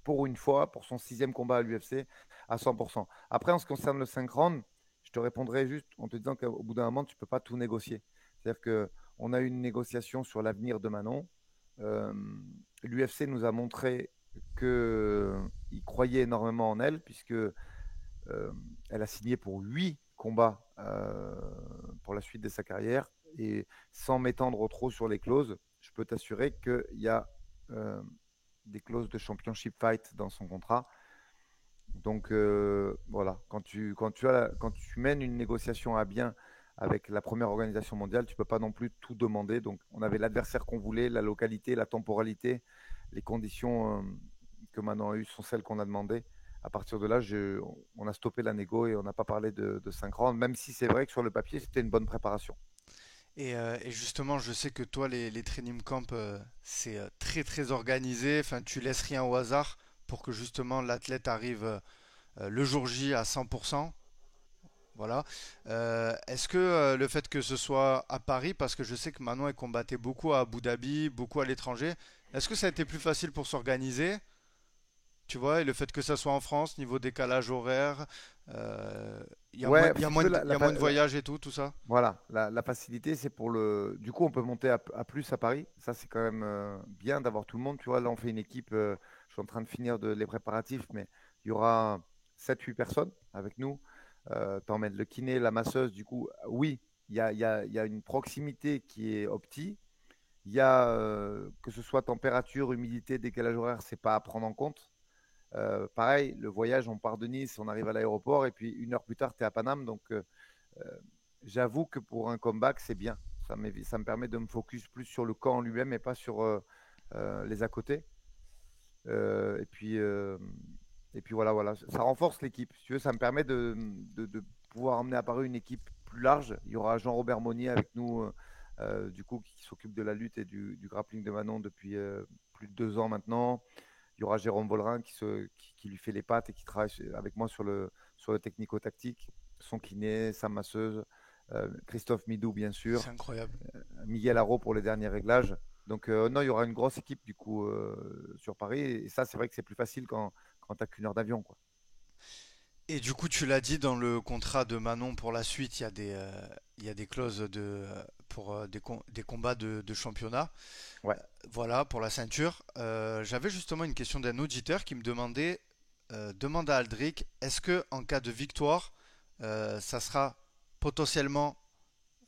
pour une fois, pour son sixième combat à l'UFC, à 100%. Après, en ce qui concerne le 5 rounds, je te répondrai juste en te disant qu'au bout d'un moment, tu ne peux pas tout négocier. C'est-à-dire qu'on a eu une négociation sur l'avenir de Manon. Euh, L'UFC nous a montré qu'il croyait énormément en elle, puisque elle a signé pour 8 combats pour la suite de sa carrière. Et sans m'étendre trop sur les clauses, je peux t'assurer qu'il y a des clauses de championship fight dans son contrat. Donc voilà, quand tu mènes une négociation à bien avec la première organisation mondiale, tu ne peux pas non plus tout demander. Donc on avait l'adversaire qu'on voulait, la localité, la temporalité, les conditions que Manon a eues sont celles qu'on a demandées. À partir de là, on a stoppé la négo et on n'a pas parlé de 5 rounds, même si c'est vrai que sur le papier, c'était une bonne préparation. Et justement, je sais que toi, les training camps, c'est très très organisé. Enfin, tu laisses rien au hasard pour que justement l'athlète arrive le jour J à 100%. Voilà. Est-ce que le fait que ce soit à Paris, parce que je sais que Manon elle combattait beaucoup à Abu Dhabi, beaucoup à l'étranger, est-ce que ça a été plus facile pour s'organiser? Tu vois, et le fait que ça soit en France, niveau décalage horaire, Ouais, il y a si tu moins veux, de, il y a moins de voyages et tout, tout ça. voilà, la facilité, c'est pour le. Du coup, on peut monter à plus à Paris. Ça, c'est quand même bien d'avoir tout le monde. Tu vois, là, on fait une équipe. Je suis en train de finir les préparatifs, mais il y aura 7 8 personnes avec nous. T'emmènes le kiné, la masseuse. Du coup, oui, il y a une proximité qui est optique. Il y a, que ce soit température, humidité, décalage horaire, c'est pas à prendre en compte. Pareil, le voyage, on part de Nice, on arrive à l'aéroport et puis 1 heure plus tard, tu es à Paname. Donc, euh, j'avoue que pour un comeback, c'est bien. Ça me permet de me focus plus sur le camp en lui-même et pas sur les à côté. Euh, et puis, euh, et puis voilà, voilà. Ça renforce l'équipe. Si tu veux, ça me permet de pouvoir emmener à Paris une équipe plus large. Il y aura Jean-Robert Monnier avec nous, du coup, qui s'occupe de la lutte et du grappling de Manon depuis plus de 2 ans maintenant. Il y aura Jérôme Vollerin qui lui fait les pattes et qui travaille avec moi sur le technico-tactique, son kiné, sa masseuse, Christophe Midou, bien C'est sûr, incroyable. Miguel Haro pour les derniers réglages. Donc, non, il y aura une grosse équipe du coup sur Paris. Et ça, c'est vrai que c'est plus facile quand tu n'as qu'1 heure d'avion, quoi. Et du coup, tu l'as dit, dans le contrat de Manon pour la suite, il y a des clauses pour des combats de championnat. Ouais. Voilà, pour la ceinture. J'avais justement une question d'un auditeur qui me demandait, demande à Aldric, est-ce que en cas de victoire, ça sera potentiellement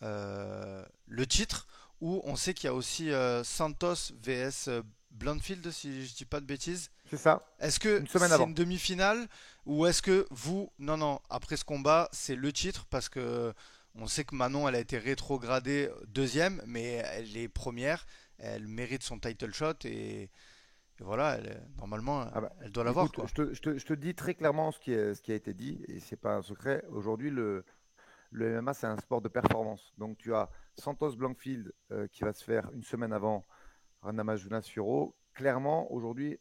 le titre, ou on sait qu'il y a aussi Santos vs Blanfield, si je dis pas de bêtises. C'est ça, Est-ce que une semaine c'est avant. une demi-finale, ou est-ce que vous, non, non, après ce combat, c'est le titre, parce que on sait que Manon, elle a été rétrogradée deuxième, mais elle est première, elle mérite son title shot, et et voilà, normalement, Ah bah, elle doit l'avoir, écoute, quoi. je te dis très clairement ce qui a été dit, et c'est pas un secret. Aujourd'hui, le MMA, c'est un sport de performance. Donc, tu as Santos Blankfield qui va se faire une semaine avant Namajunas Furo. Clairement, aujourd'hui, tu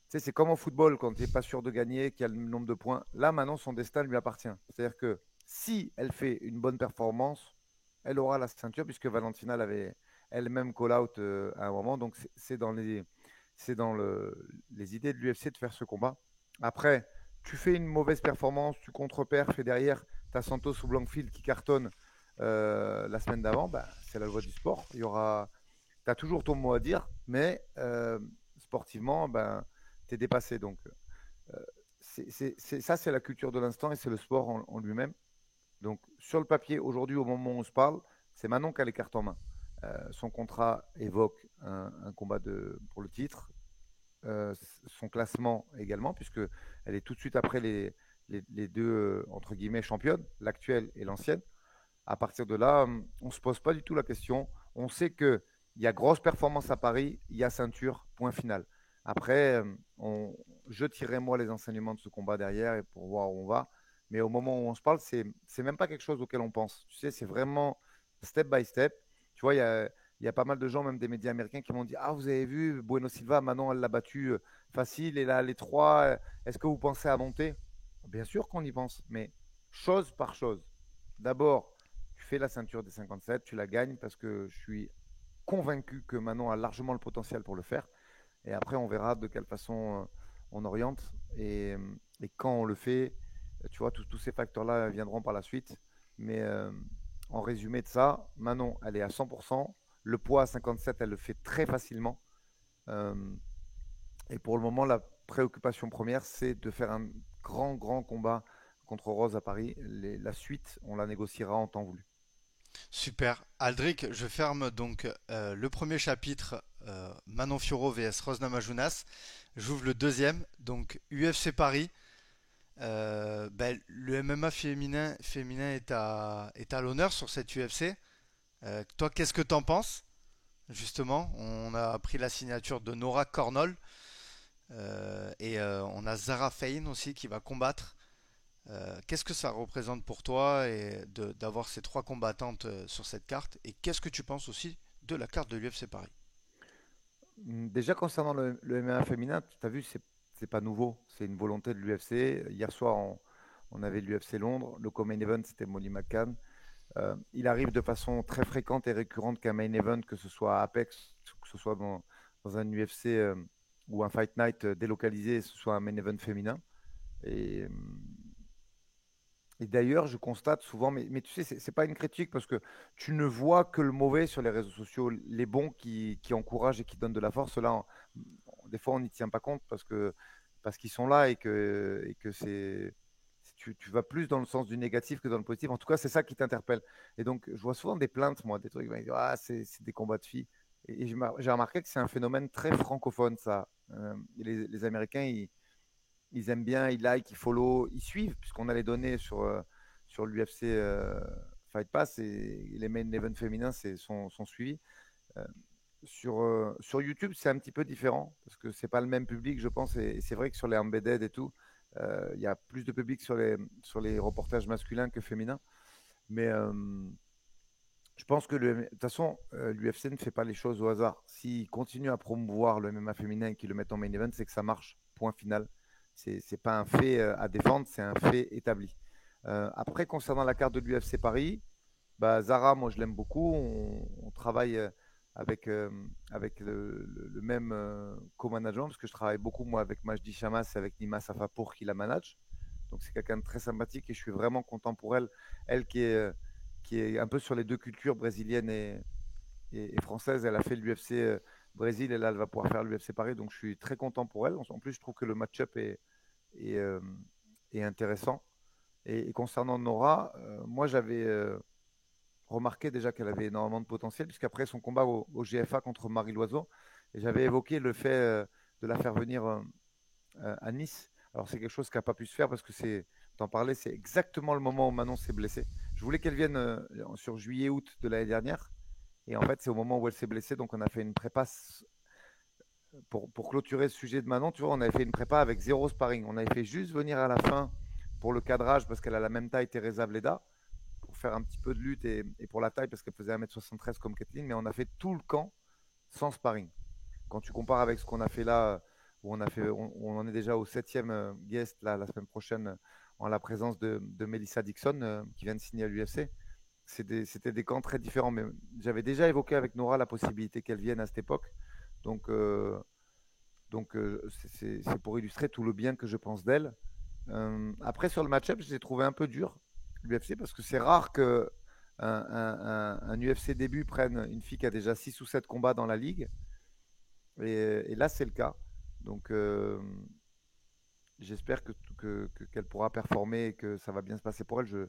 sais, c'est comme au football quand tu n'es pas sûr de gagner, qu'il y a le nombre de points. Là, maintenant, son destin lui appartient. C'est-à-dire que si elle fait une bonne performance, elle aura la ceinture, puisque Valentina l'avait elle-même call-out à un moment. Donc, c'est dans les idées de l'UFC de faire ce combat. Après, tu fais une mauvaise performance, tu contre-perfs et derrière, tu as Santos ou Blankfield qui cartonne la semaine d'avant, bah, c'est la loi du sport. Tu as toujours ton mot à dire, mais sportivement, ben, tu es dépassé. Donc, euh, ça, c'est la culture de l'instant et c'est le sport en lui-même. Donc, sur le papier, aujourd'hui, au moment où on se parle, c'est Manon qui a les cartes en main. Son contrat évoque un combat pour le titre. Son classement également, puisque elle est tout de suite après les deux, entre guillemets, championnes, l'actuelle et l'ancienne. À partir de là, on ne se pose pas du tout la question. On sait qu'il y a grosse performance à Paris, il y a ceinture, point final. Après, je tirerai moi les enseignements de ce combat derrière et pour voir où on va. Mais au moment où on se parle, c'est même pas quelque chose auquel on pense. Tu sais, c'est vraiment step by step. Tu vois, il y a pas mal de gens, même des médias américains, qui m'ont dit: Ah, vous avez vu, Bueno Silva, Manon, elle l'a battu facile. Et là, les trois, est-ce que vous pensez à monter? Bien sûr qu'on y pense, mais chose par chose. D'abord, tu fais la ceinture des 57, tu la gagnes parce que je suis convaincu que Manon a largement le potentiel pour le faire. Et après, on verra de quelle façon on oriente et quand on le fait. Tu vois, tous ces facteurs-là viendront par la suite. Mais en résumé de ça, Manon, elle est à 100%. Le poids à 57, elle le fait très facilement. Euh, et pour le moment, la préoccupation première, c'est de faire un grand combat contre Rose à Paris. La suite, on la négociera en temps voulu. Super. Aldric, je ferme donc le premier chapitre, Manon Fiorot vs Rose Namajunas. J'ouvre le deuxième, donc UFC Paris. Ben, le MMA féminin est à l'honneur sur cette UFC. Toi, qu'est-ce que t'en penses? Justement, on a appris la signature de Nora Cornol et on a Zara Fain aussi qui va combattre. Qu'est-ce que ça représente pour toi d'avoir ces trois combattantes sur cette carte? Et qu'est-ce que tu penses aussi de la carte de l'UFC Paris? Déjà, concernant le MMA féminin, tu as vu, c'est pas nouveau. C'est une volonté de l'UFC. Hier soir, on avait l'UFC Londres. Le co-main event, c'était Molly McCann. Il arrive de façon très fréquente et récurrente qu'un main event, que ce soit à Apex, que ce soit dans un UFC ou un Fight Night délocalisé, ce soit un main event féminin. Et, et d'ailleurs, je constate souvent, mais tu sais, c'est pas une critique parce que tu ne vois que le mauvais sur les réseaux sociaux, les bons qui encouragent et qui donnent de la force. Là, des fois, on n'y tient pas compte parce qu'ils sont là et que tu vas plus dans le sens du négatif que dans le positif. En tout cas, c'est ça qui t'interpelle. Et donc, je vois souvent des plaintes, moi, des trucs, ah, c'est des combats de filles. Et j'ai remarqué que c'est un phénomène très francophone, ça. Les Américains, ils aiment bien, ils like, ils follow, ils suivent, puisqu'on a les données sur l'UFC Fight Pass et les main events féminins sont suivis. Euh, sur YouTube, c'est un petit peu différent, parce que c'est pas le même public, je pense, et c'est vrai que sur les embedded et tout, il y a plus de public sur les reportages masculins que féminins. Mais je pense que de toute façon, l'UFC ne fait pas les choses au hasard. S'ils continuent à promouvoir le MMA féminin et qu'ils le mettent en main event, c'est que ça marche. Point final. C'est pas un fait à défendre, c'est un fait établi. Après, concernant la carte de l'UFC Paris, bah, Zara, moi je l'aime beaucoup. On travaille avec le même co-management parce que je travaille beaucoup moi avec Majdi Chamas et avec Nima Safapour qui la manage. Donc c'est quelqu'un de très sympathique et je suis vraiment content pour elle. Elle qui est un peu sur les deux cultures brésilienne et française. Elle a fait l'UFC Brésil et là elle va pouvoir faire l'UFC Paris. Donc je suis très content pour elle. En plus, je trouve que le match-up est, euh, est intéressant. Et concernant Nora, moi j'avais remarqué déjà qu'elle avait énormément de potentiel, puisqu'après son combat au GFA contre Marie Loiseau, et j'avais évoqué le fait de la faire venir à Nice. Alors c'est quelque chose qui n'a pas pu se faire parce que t'en parlais, c'est exactement le moment où Manon s'est blessée. Je voulais qu'elle vienne sur juillet-août de l'année dernière, et en fait c'est au moment où elle s'est blessée, donc on a fait une prépasse pour clôturer ce sujet de Manon, tu vois, on avait fait une prépa avec zéro sparring. On avait fait juste venir à la fin pour le cadrage parce qu'elle a la même taille Teresa Bleda, pour faire un petit peu de lutte et pour la taille parce qu'elle faisait 1m73 comme Kathleen, mais on a fait tout le camp sans sparring. Quand tu compares avec ce qu'on a fait là, où on en est déjà au 7e guest là, la semaine prochaine en la présence de Melissa Dixon qui vient de signer à l'UFC. C'était des camps très différents, mais j'avais déjà évoqué avec Nora la possibilité qu'elle vienne à cette époque. Donc, c'est pour illustrer tout le bien que je pense d'elle. Après, sur le match-up, je l'ai trouvé un peu dur, l'UFC, parce que c'est rare que un UFC début prenne une fille qui a déjà 6 ou 7 combats dans la ligue. Et là, c'est le cas. Donc, j'espère qu'elle pourra performer et que ça va bien se passer pour elle. Je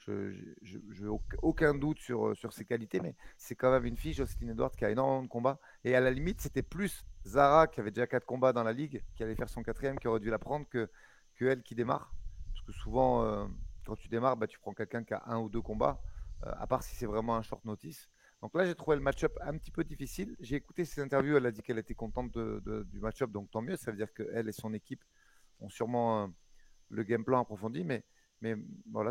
n'ai aucun doute sur ses qualités, mais c'est quand même une fille, Jocelyn Edwards, qui a énormément de combats. Et à la limite, c'était plus Zara, qui avait déjà 4 combats dans la ligue, qui allait faire son quatrième, qui aurait dû la prendre, que elle qui démarre. Parce que souvent, quand tu démarres, bah, tu prends quelqu'un qui a un ou deux combats, à part si c'est vraiment un short notice. Donc là, j'ai trouvé le match-up un petit peu difficile. J'ai écouté ses interviews, elle a dit qu'elle était contente du match-up, donc tant mieux. Ça veut dire qu'elle et son équipe ont sûrement le game plan approfondi, mais voilà,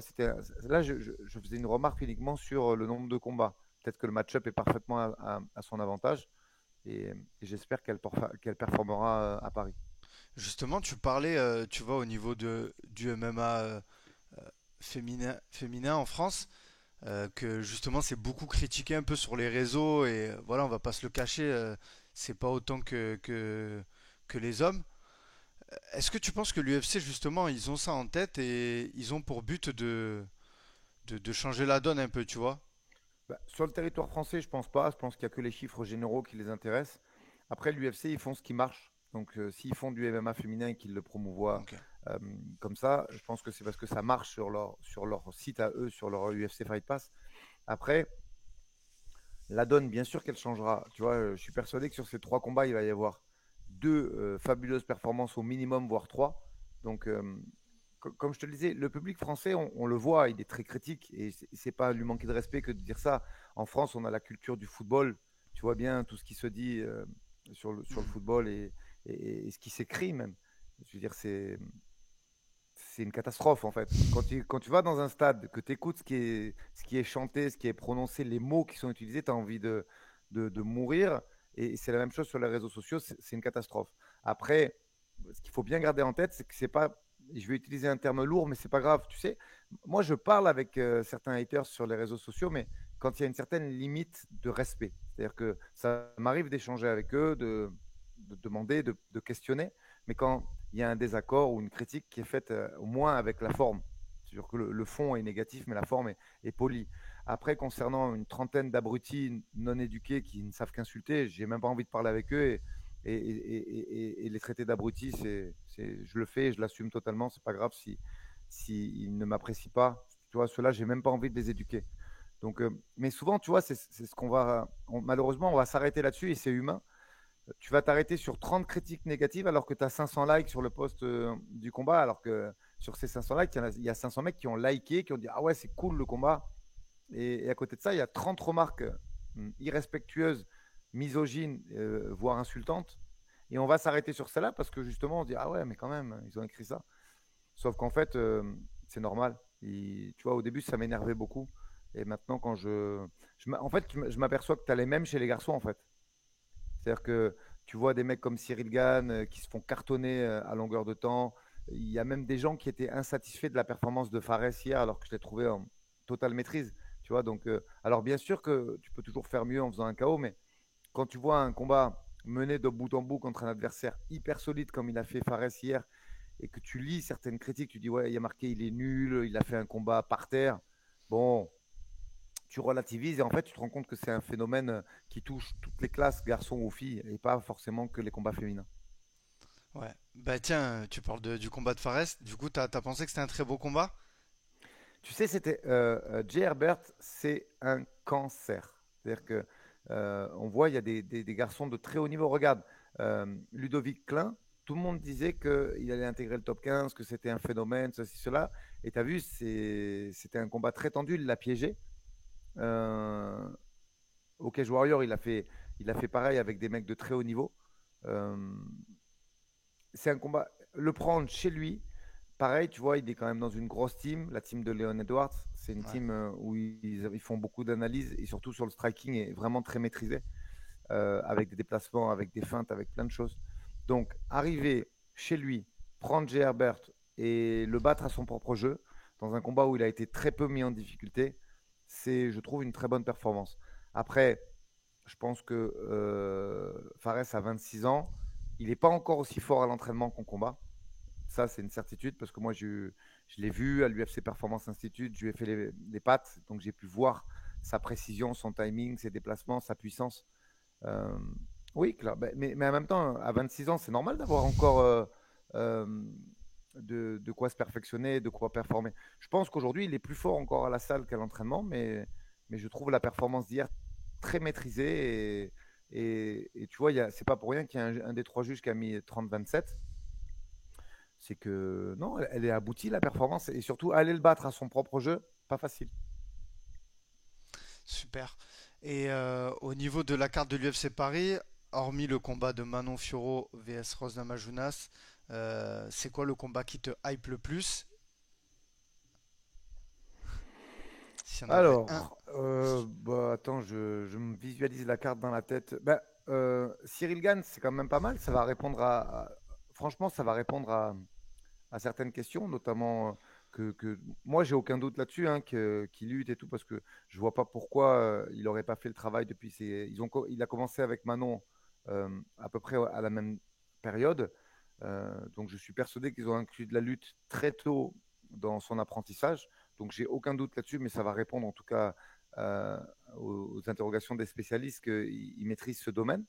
là, je faisais une remarque uniquement sur le nombre de combats. Peut-être que le match-up est parfaitement à son avantage et j'espère qu'elle performera à Paris. Justement, tu parlais, tu vois, au niveau du MMA féminin en France, que justement c'est beaucoup critiqué un peu sur les réseaux et voilà, on va pas se le cacher, c'est pas autant que les hommes. Est-ce que tu penses que l'UFC justement ils ont ça en tête et ils ont pour but de changer la donne un peu, tu vois? Bah, sur le territoire français, je pense pas. Je pense qu'il n'y a que les chiffres généraux qui les intéressent. Après, l'UFC, ils font ce qui marche. Donc, s'ils font du MMA féminin et qu'ils le promouvoient Ok. euh, comme ça, je pense que c'est parce que ça marche sur leur site à eux, sur leur UFC Fight Pass. Après, la donne, bien sûr qu'elle changera. Tu vois, je suis persuadé que sur ces 3 combats, il va y avoir 2 fabuleuses performances au minimum, voire 3. Donc, comme je te le disais, le public français, on le voit, il est très critique et c'est pas lui manquer de respect que de dire ça. En France, on a la culture du football. Tu vois bien tout ce qui se dit sur le Mhm. football et ce qui s'écrit même. Je veux dire, c'est une catastrophe en fait. Quand tu vas dans un stade, que tu écoutes ce qui est chanté, ce qui est prononcé, les mots qui sont utilisés, tu as envie de mourir. Et c'est la même chose sur les réseaux sociaux, c'est une catastrophe. Après, ce qu'il faut bien garder en tête, c'est que c'est pas. Je vais utiliser un terme lourd, mais c'est pas grave. Tu sais, moi je parle avec certains haters sur les réseaux sociaux, mais quand il y a une certaine limite de respect, c'est-à-dire que ça m'arrive d'échanger avec eux, de demander, de questionner, mais quand il y a un désaccord ou une critique qui est faite au moins avec la forme. C'est sûr que le fond est négatif, mais la forme est polie. Après, concernant une trentaine d'abrutis non éduqués qui ne savent qu'insulter, j'ai même pas envie de parler avec eux et les traiter d'abrutis, je le fais et je l'assume totalement. C'est pas grave si ils ne m'apprécient pas. Tu vois, ceux-là, j'ai même pas envie de les éduquer. Donc, mais souvent, tu vois, c'est ce malheureusement, on va s'arrêter là-dessus et c'est humain. Tu vas t'arrêter sur 30 critiques négatives alors que tu as 500 likes sur le post du combat, alors que sur ces 500 likes, il y a 500 mecs qui ont liké, qui ont dit ah ouais, c'est cool le combat. Et à côté de ça, il y a 30 remarques irrespectueuses, misogynes, voire insultantes. Et on va s'arrêter sur celle-là parce que justement, on dit ah ouais, mais quand même, ils ont écrit ça. Sauf qu'en fait, c'est normal. Tu vois, au début, ça m'énervait beaucoup. Et maintenant, en fait, je m'aperçois que tu as les mêmes chez les garçons, en fait. C'est-à-dire que tu vois des mecs comme Cyril Gann qui se font cartonner à longueur de temps. Il y a même des gens qui étaient insatisfaits de la performance de Fares hier, alors que je l'ai trouvé en totale maîtrise. Tu vois, donc, alors bien sûr que tu peux toujours faire mieux en faisant un KO, mais quand tu vois un combat mené de bout en bout contre un adversaire hyper solide comme il a fait Fares hier, et que tu lis certaines critiques, tu dis ouais, il y a marqué il est nul, il a fait un combat par terre. Bon, tu relativises et en fait, tu te rends compte que c'est un phénomène qui touche toutes les classes, garçons ou filles, et pas forcément que les combats féminins. Ouais. Bah tiens, tu parles du combat de Fares. Du coup, t'as pensé que c'était un très beau combat? Tu sais, Jay Herbert, c'est un cancer. C'est-à-dire que on voit, il y a des garçons de très haut niveau. Regarde, Ludovic Klein, tout le monde disait qu'il allait intégrer le top 15, que c'était un phénomène, ceci, cela. Et tu as vu, c'était un combat très tendu, il l'a piégé. Euh, au Cage Warrior, il a fait pareil avec des mecs de très haut niveau. Euh, c'est un combat. Le prendre chez lui, pareil, tu vois, il est quand même dans une grosse team, la team de Leon Edwards. C'est une Ouais. team où ils font beaucoup d'analyses et surtout sur le striking est vraiment très maîtrisé, avec des déplacements, avec des feintes, avec plein de choses. Donc, arriver chez lui, prendre J. Herbert et le battre à son propre jeu, dans un combat où il a été très peu mis en difficulté, c'est, je trouve, une très bonne performance. Après, je pense que Fares a 26 ans. Il n'est pas encore aussi fort à l'entraînement qu'en combat. Ça, c'est une certitude parce que moi, je l'ai vu à l'UFC Performance Institute. Je lui ai fait les pattes, donc j'ai pu voir sa précision, son timing, ses déplacements, sa puissance. Euh, oui, clair. Mais en même temps, à 26 ans, c'est normal d'avoir encore euh, de quoi se perfectionner, de quoi performer. Je pense qu'aujourd'hui, il est plus fort encore à la salle qu'à l'entraînement, mais je trouve la performance d'hier très maîtrisée. Et tu vois, c'est pas pour rien qu'il y a un des trois juges qui a mis 30-27. C'est que non, elle est aboutie la performance. Et surtout, aller le battre à son propre jeu, pas facile. Super. Et au niveau de la carte de l'UFC Paris, hormis le combat de Manon Fiorot vs Rose Namajunas, c'est quoi le combat qui te hype le plus? S'il y en avait un. Alors, bah, attends, je me visualise la carte dans la tête. Bah, Cyril Gann, c'est quand même pas mal. Ça va répondre franchement, ça va répondre à certaines questions, notamment moi, j'ai aucun doute là-dessus, hein, qu'il lutte et tout, parce que je vois pas pourquoi il aurait pas fait le travail depuis il a commencé avec Manon à peu près à la même période. Donc, je suis persuadé qu'ils ont inclus de la lutte très tôt dans son apprentissage. Donc, j'ai aucun doute là-dessus, mais ça va répondre en tout cas euh, aux interrogations des spécialistes qu'ils maîtrisent ce domaine.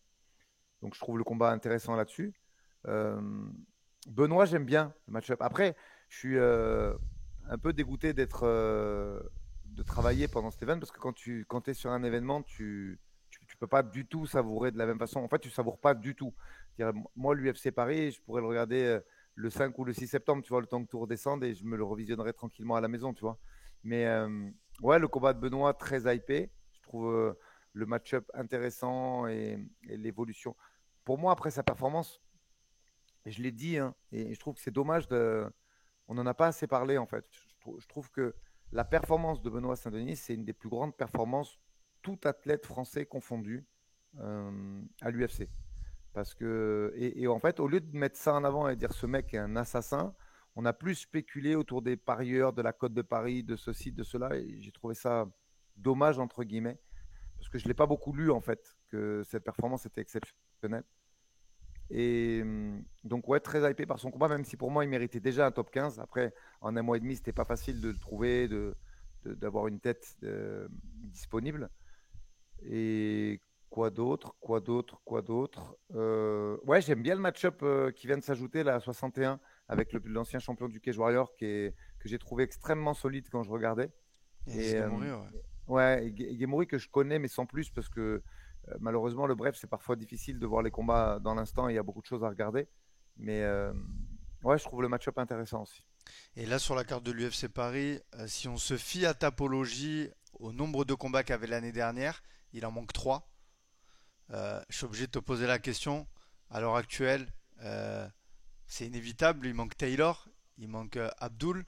Donc, je trouve le combat intéressant là-dessus. Euh, Benoît, j'aime bien le match-up. Après, je suis un peu dégoûté de travailler pendant cet événement parce que quand es sur un événement, tu peux pas du tout savourer de la même façon. En fait, tu savoures pas du tout. Moi, l'UFC Paris, je pourrais le regarder le 5 ou le 6 septembre, tu vois, le temps que tout redescende et je me le revisionnerai tranquillement à la maison, tu vois. Mais ouais, le combat de Benoît, très hypé. Je trouve le match-up intéressant et l'évolution. Pour moi, après sa performance, et je l'ai dit, hein, et je trouve que c'est dommage on n'en a pas assez parlé en fait. Je trouve que la performance de Benoît Saint-Denis, c'est une des plus grandes performances, tout athlète français confondu, à l'UFC. Parce que, et en fait, au lieu de mettre ça en avant et dire ce mec est un assassin, on a plus spéculé autour des parieurs, de la Côte de Paris, de ceci, de cela, et j'ai trouvé ça dommage, entre guillemets, parce que je ne l'ai pas beaucoup lu en fait, que cette performance était exceptionnelle. Et donc, ouais, très hypé par son combat, même si pour moi, il méritait déjà un top 15. Après, en un mois et demi, c'était pas facile de le trouver, d'avoir une tête disponible. Et quoi d'autre, quoi d'autre, quoi d'autre. Ouais, j'aime bien le match-up qui vient de s'ajouter là, à 61 avec l'ancien champion du Cage Warrior que j'ai trouvé extrêmement solide quand je regardais. Yanis Et Gamouri, ouais. ouais, et Gemouri que je connais, mais sans plus, parce que malheureusement, le bref, c'est parfois difficile de voir les combats dans l'instant et il y a beaucoup de choses à regarder. Mais ouais, je trouve le match-up intéressant aussi. Et là, sur la carte de l'UFC Paris, si on se fie à Tapologie, au nombre de combats qu'il y avait l'année dernière, il en manque 3. Je suis obligé de te poser la question. À l'heure actuelle, euh, c'est inévitable. Il manque Taylor, il manque Abdul.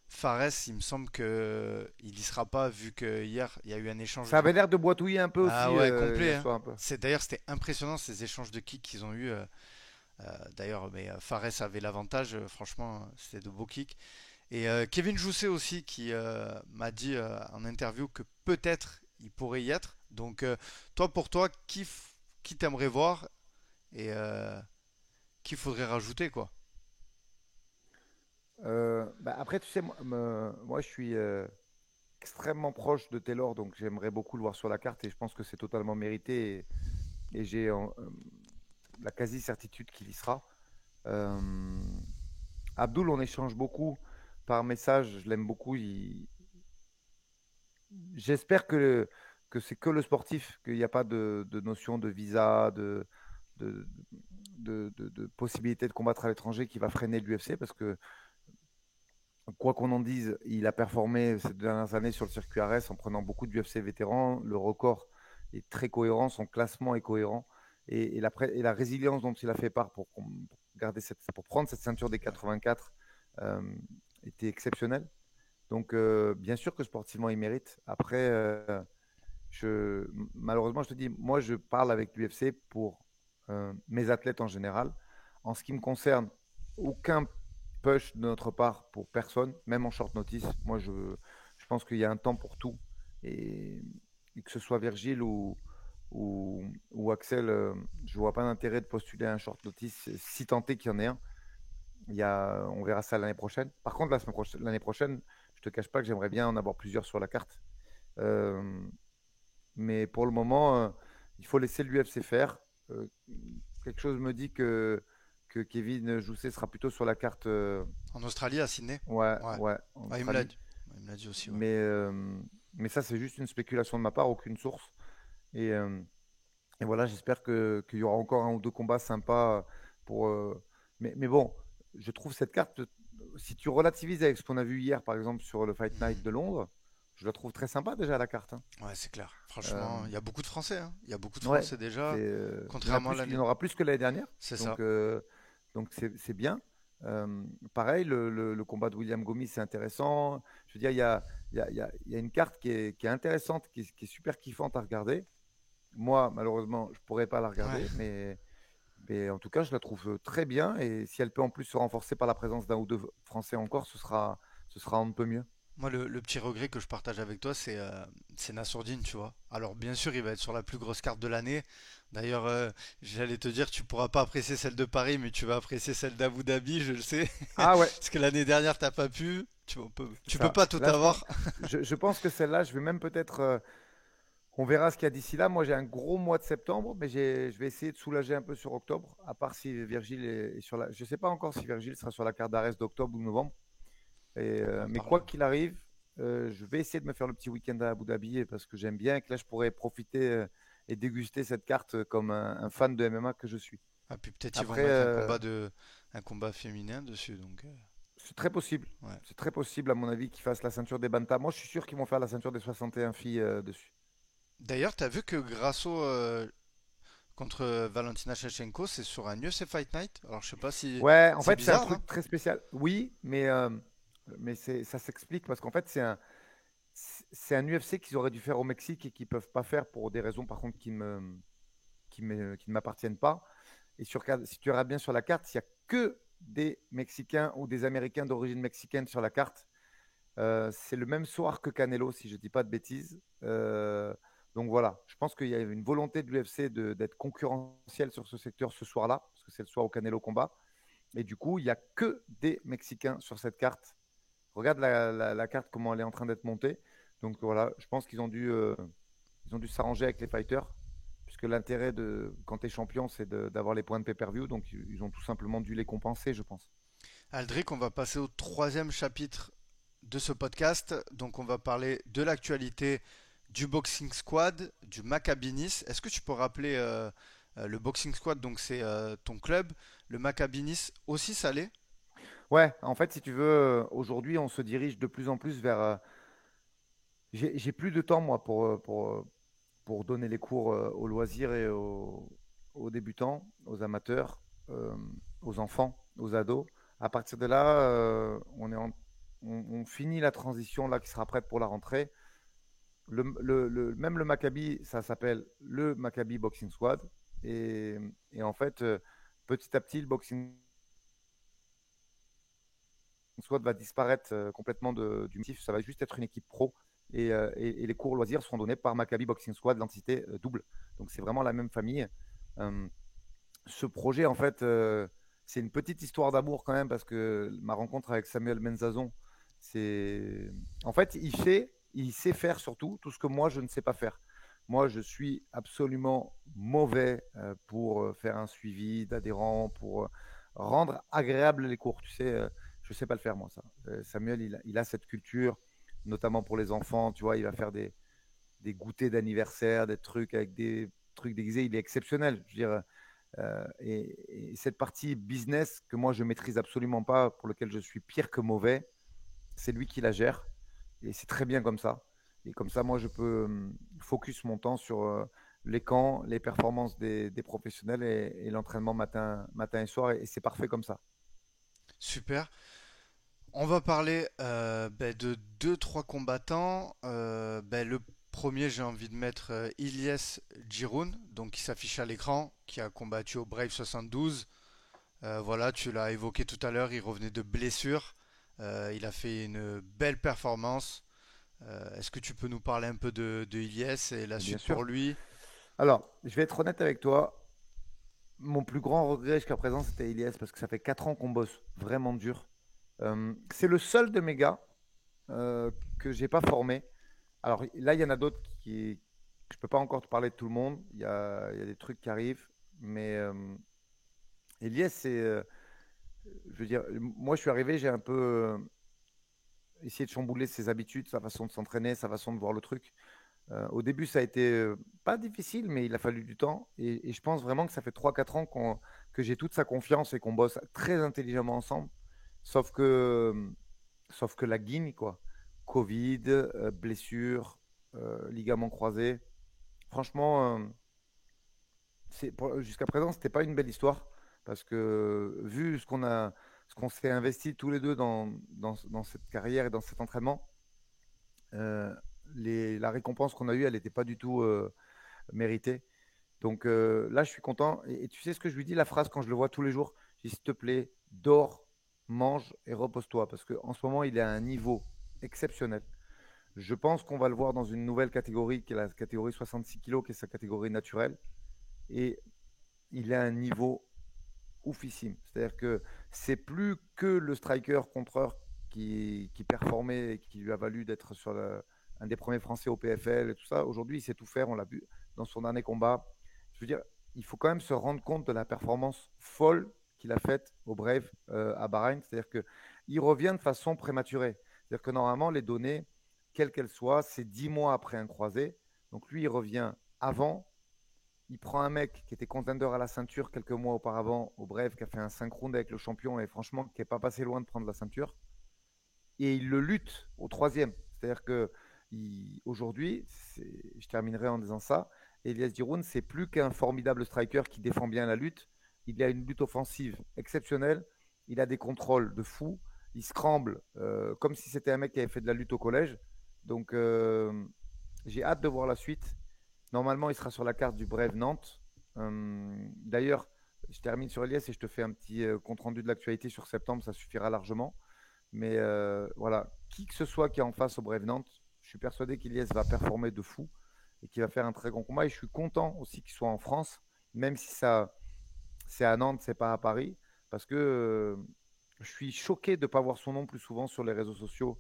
Fares, il me semble que il y sera pas vu que hier il y a eu un échange Ça de. avait l'air de boitouiller un peu Ah aussi ouais, complet, hier hein. soir un peu. D'ailleurs c'était impressionnant ces échanges de kicks qu'ils ont eu. D'ailleurs, mais Fares avait l'avantage. Franchement, c'était de beaux kicks. Et Kevin Jousset aussi qui m'a dit en interview que peut-être il pourrait y être. Donc toi pour toi, qui t'aimerais voir et qui faudrait rajouter quoi. Bah, après, tu sais, moi, je suis extrêmement proche de Taylor, donc j'aimerais beaucoup le voir sur la carte et je pense que c'est totalement mérité et j'ai la quasi-certitude qu'il y sera. Euh, Abdul, on échange beaucoup par message, je l'aime beaucoup. J'espère que c'est que le sportif, qu'il n'y a pas de notion de visa, de, de possibilité de combattre à l'étranger qui va freiner l'UFC parce que quoi qu'on en dise, il a performé ces dernières années sur le circuit ARES en prenant beaucoup de UFC vétérans. Le record est très cohérent, son classement est cohérent. et la résilience dont il a fait part pour prendre cette ceinture des Ouais. 84 euh, était exceptionnelle. Donc, bien sûr que sportivement, il mérite. Après, malheureusement, je te dis, moi, je parle avec l'UFC pour mes athlètes en général. En ce qui me concerne, aucun push de notre part pour personne, même en short notice. Moi, je pense qu'il y a un temps pour tout. Et, et que ce soit Virgile ou Axel, je vois pas d'intérêt de postuler à un short notice, si tant est qu'il y en ait un. On verra ça l'année prochaine. Par contre, l'année prochaine, je te cache pas que j'aimerais bien en avoir plusieurs sur la carte. Euh, mais pour le moment, il faut laisser l'UFC faire. Euh, Quelque chose me dit que Kevin Jousset sera plutôt sur la carte, En Australie, à Sydney? ouais, Ouais. ouais, en Ouais, il me l'a Australie. dit. Ouais, il me l'a dit aussi, ouais. Mais, mais ça, c'est juste une spéculation de ma part, aucune source. Et, euh, et voilà, j'espère qu'il y aura encore un ou deux combats sympas pour. Mais bon, je trouve cette carte, si tu relativises avec ce qu'on a vu hier, par exemple, sur le Fight Night Mhm. de Londres, je la trouve très sympa déjà la carte, hein. Ouais, c'est clair. Franchement, Euh, il y a beaucoup de Français, hein. Il y a beaucoup de Ouais, Français déjà, il y en a contrairement à plus, il y l'année. en aura plus que l'année dernière. C'est ça. Donc c'est bien. Pareil, le combat de William Gomis, c'est intéressant. Je veux dire, il y a une carte qui est intéressante, qui est super kiffante à regarder. Moi, malheureusement, je pourrais pas la Ouais. regarder, mais en tout cas, je la trouve très bien. Et si elle peut en plus se renforcer par la présence d'un ou deux Français encore, ce sera un peu mieux. Moi, le petit regret que je partage avec toi, c'est Nassourdine, tu vois. Alors, bien sûr, il va être sur la plus grosse carte de l'année. D'ailleurs, j'allais te dire, tu pourras pas apprécier celle de Paris, mais tu vas apprécier celle d'Abu Dhabi, je le sais. Ah ouais, Parce que l'année dernière, t'as pas pu. c'est Tu peux ça. pas tout Là, avoir. je pense que celle-là, je vais même peut-être. On verra ce qu'il y a d'ici là. Moi, j'ai un gros mois de septembre, mais je vais essayer de soulager un peu sur octobre, à part si Virgile est sur la. Je ne sais pas encore si Virgile sera sur la carte d'Arès d'octobre ou novembre. On en Mais quoi parlera. qu'il arrive, je vais essayer de me faire le petit week-end à Abu Dhabi parce que j'aime bien et que là, je pourrais profiter et déguster cette carte comme un fan de MMA que je suis. Ah, puis peut-être ils vont Après, mettre un combat féminin dessus, donc c'est très possible. ouais. C'est très possible, à mon avis, qu'ils fassent la ceinture des Bantam. Moi, je suis sûr qu'ils vont faire la ceinture des 61 filles dessus. D'ailleurs, t'as vu que Grasso contre Valentina Shevchenko, c'est sur un UFC Fight Night. Alors, je sais pas si Ouais, en c'est fait, c'est un bizarre, hein. truc très spécial. Oui, mais ça s'explique parce qu'en fait, c'est un UFC qu'ils auraient dû faire au Mexique et qu'ils peuvent pas faire pour des raisons, par contre, qui ne m'appartiennent pas. Et si tu regardes bien sur la carte, il n'y a que des Mexicains ou des Américains d'origine mexicaine sur la carte. C'est le même soir que Canelo, si je ne dis pas de bêtises. Donc voilà, je pense qu'il y a une volonté de l'UFC d'être concurrentiel sur ce secteur ce soir-là, parce que c'est le soir au Canelo combat. Et du coup, il n'y a que des Mexicains sur cette carte. Regarde la carte, comment elle est en train d'être montée. Donc voilà, je pense qu'ils ont dû s'arranger avec les fighters, puisque l'intérêt quand tu es champion, c'est d'avoir les points de pay-per-view. Donc ils ont tout simplement dû les compenser, je pense. Aldric, on va passer au troisième chapitre de ce podcast. Donc, on va parler de l'actualité du Boxing Squad, du Maccabi Nice. Est-ce que tu peux rappeler le Boxing Squad? Donc, c'est ton club. Le Maccabi Nice aussi salé. Ouais, en fait, si tu veux, aujourd'hui, on se dirige de plus en plus vers. J'ai plus de temps, moi, pour donner les cours aux loisirs et aux débutants, aux amateurs, euh, aux enfants, aux ados. À partir de là, on finit la transition là qui sera prête pour la rentrée. Même le Maccabi, ça s'appelle le Maccabi Boxing Squad. Et, et en fait, petit à petit, le Boxing Squad va disparaître complètement du motif. Ça va juste être une équipe pro. Et les cours loisirs seront donnés par Maccabi Boxing Squad, l'entité double. Donc c'est vraiment la même famille. Euh, Ce projet, en fait, c'est une petite histoire d'amour quand même parce que ma rencontre avec Samuel Menzazon, c'est. En fait, il sait faire surtout tout ce que moi, je ne sais pas faire. Moi, je suis absolument mauvais pour faire un suivi d'adhérents, pour rendre agréable les cours. Tu sais, je ne sais pas le faire, moi, ça. Samuel, il a cette culture, notamment pour les enfants. Tu vois, il va faire des goûters d'anniversaire, des trucs avec des trucs déguisés. Il est exceptionnel. Je veux dire, et cette partie business que moi je maîtrise absolument pas, pour lequel je suis pire que mauvais, c'est lui qui la gère. Et c'est très bien comme ça. Et comme ça, moi, je peux focus mon temps sur les camps, les performances des professionnels et l'entraînement matin et soir. Et c'est parfait comme ça. Super. On va parler de deux, trois combattants. Le premier, j'ai envie de mettre Ilyes Giroun, donc qui s'affiche à l'écran, qui a combattu au Brave 72. Voilà, tu l'as évoqué tout à l'heure, il revenait de blessure. Il a fait une belle performance. Est-ce que tu peux nous parler un peu de Ilyes et la Et bien suite pour sûr. lui? Alors, je vais être honnête avec toi. Mon plus grand regret jusqu'à présent, c'était Ilyes parce que ça fait 4 ans qu'on bosse vraiment dur. C'est le seul de mes gars que j'ai pas formé. Alors là, il y en a d'autres qui. Je peux pas encore te parler de tout le monde. Il y a des trucs qui arrivent. Mais Elias, je veux dire, moi, je suis arrivé, j'ai un peu essayé de chambouler ses habitudes, sa façon de s'entraîner, sa façon de voir le truc. Au début, ça a été pas difficile, mais il a fallu du temps. Et je pense vraiment que ça fait 3 4 ans que j'ai toute sa confiance et qu'on bosse très intelligemment ensemble. Sauf que, sauf que la guigne, quoi. Covid, blessure, ligament croisé. Franchement, jusqu'à présent, c'était pas une belle histoire parce que vu ce qu'on s'est investi tous les deux dans cette carrière et dans cet entraînement, euh, la récompense qu'on a eue, elle n'était pas du tout méritée. Donc là, je suis content. Et tu sais ce que je lui dis, la phrase quand je le vois tous les jours, je dis s'il te plaît, dors, mange et repose-toi parce qu'en ce moment, il est à un niveau exceptionnel. Je pense qu'on va le voir dans une nouvelle catégorie qui est la catégorie 66 kilos, qui est sa catégorie naturelle. Et il a un niveau oufissime. C'est-à-dire que c'est plus que le striker contreur qui performait et qui lui a valu d'être sur un des premiers Français au PFL et tout ça. Aujourd'hui, il sait tout faire. On l'a vu dans son dernier combat. Je veux dire, il faut quand même se rendre compte de la performance folle qu'il a faite au Brave à Bahreïn. C'est-à-dire qu'il revient de façon prématurée. C'est-à-dire que normalement, les données, quelles qu'elles soient, c'est 10 mois après un croisé. Donc lui, il revient avant, il prend un mec qui était contender à la ceinture quelques mois auparavant au Bref, qui a fait un 5 rounds avec le champion et franchement qui n'est pas passé loin de prendre la ceinture. Et il le lutte au troisième. C'est-à-dire que aujourd'hui, je terminerai en disant ça, Elias Diroun, c'est plus qu'un formidable striker qui défend bien la lutte. Il a une lutte offensive exceptionnelle. Il a des contrôles de fou. Il scramble comme si c'était un mec qui avait fait de la lutte au collège. Donc j'ai hâte de voir la suite. Normalement, il sera sur la carte du Brève Nantes. D'ailleurs, je termine sur Elias et je te fais un petit compte rendu de l'actualité sur septembre, ça suffira largement. Mais voilà, qui que ce soit qui est en face au Brève Nantes, je suis persuadé qu'Elias va performer de fou et qu'il va faire un très grand combat. Et je suis content aussi qu'il soit en France, même si ça c'est à Nantes, c'est pas à Paris, parce que je suis choqué de ne pas voir son nom plus souvent sur les réseaux sociaux.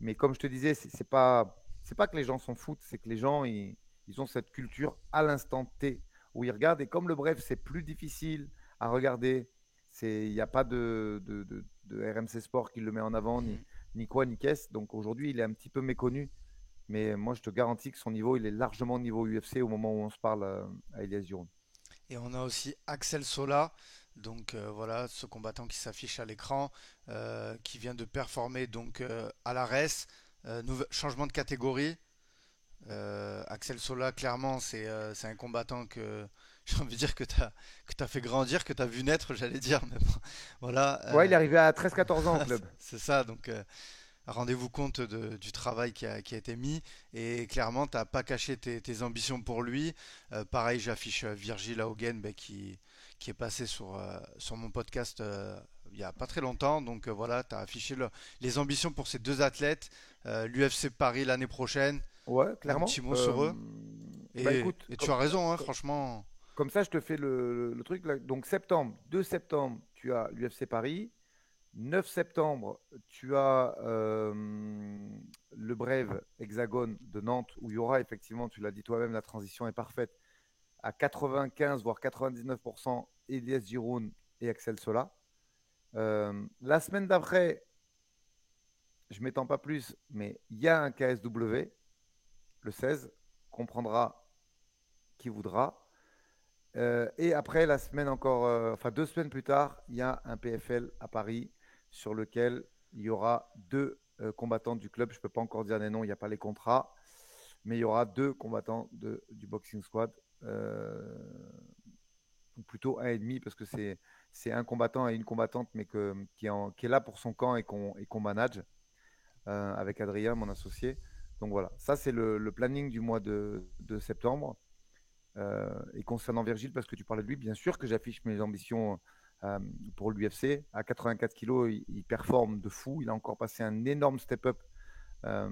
Mais comme je te disais, c'est pas que les gens s'en foutent, c'est que les gens ils ont cette culture à l'instant T où ils regardent. Et comme le bref, c'est plus difficile à regarder, il n'y a pas de RMC Sport qui le met en avant, Mhm. ni quoi, ni qu'est-ce. Donc aujourd'hui, il est un petit peu méconnu. Mais moi, je te garantis que son niveau, il est largement au niveau UFC au moment où on se parle à Elias Giron. Et on a aussi Axel Sola, donc voilà, ce combattant qui s'affiche à l'écran, qui vient de performer donc à l'ARES. Changement de catégorie. Axel Sola, clairement, c'est un combattant que j'ai envie de dire que t'as fait grandir, que t'as vu naître, j'allais dire. Mais bon, voilà, Ouais, il est arrivé à 13 14 ans au club. c'est ça. Donc, rendez-vous compte du travail qui a été mis. Et clairement, t'as pas caché tes ambitions pour lui. Pareil, j'affiche Virgile Haugen qui est passé sur mon podcast il y a pas très longtemps. Donc voilà, tu as affiché les ambitions pour ces deux athlètes. L'UFC Paris l'année prochaine. Ouais, Un petit clairement. mot sur eux. Bah écoute, Et tu as raison, hein, franchement. comme ça, je te fais le truc. Là. Donc, 2 septembre, tu as l'UFC Paris. 9 septembre, tu as le Brève Hexagone de Nantes, où il y aura effectivement, tu l'as dit toi-même, la transition est parfaite, à 95 voire 99% Elias Giroud et Axel Sola. La semaine d'après, je ne m'étends pas plus, mais il y a un KSW, le 16, comprendra qui voudra. Et après, la semaine encore, enfin 2 semaines plus tard, il y a un PFL à Paris sur lequel il y aura deux combattants du club. Je ne peux pas encore dire les noms, il n'y a pas les contrats, mais il y aura deux combattants du Boxing Squad. euh, ou plutôt un et demi, parce que c'est un combattant et une combattante, mais qui est là pour son camp et qu'on manage avec Adrien, mon associé. Donc voilà, ça c'est le planning du mois de septembre. Et concernant Virgile, parce que tu parlais de lui, bien sûr que j'affiche mes ambitions euh, pour l'UFC. À 84 kilos, il performe de fou. Il a encore passé un énorme step-up euh,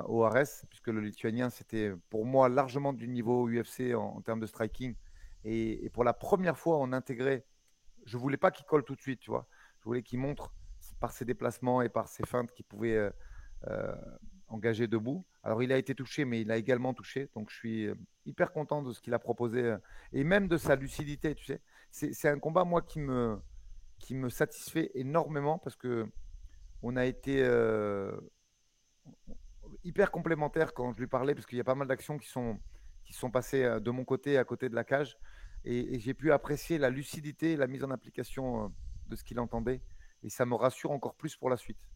au RS, puisque le Lituanien, c'était pour moi largement du niveau UFC en termes de striking. Et pour la première fois, on intégrait. Je voulais pas qu'il colle tout de suite, tu vois. Je voulais qu'il montre par ses déplacements et par ses feintes qu'il pouvait euh, engager debout. Alors il a été touché, mais il a également touché. Donc je suis hyper content de ce qu'il a proposé et même de sa lucidité, tu sais. C'est un combat, moi, qui me satisfait énormément parce que on a été hyper complémentaires quand je lui parlais, parce qu'il y a pas mal d'actions qui sont passées de mon côté à côté de la cage. Et j'ai pu apprécier la lucidité et la mise en application de ce qu'il entendait. Et ça me rassure encore plus pour la suite.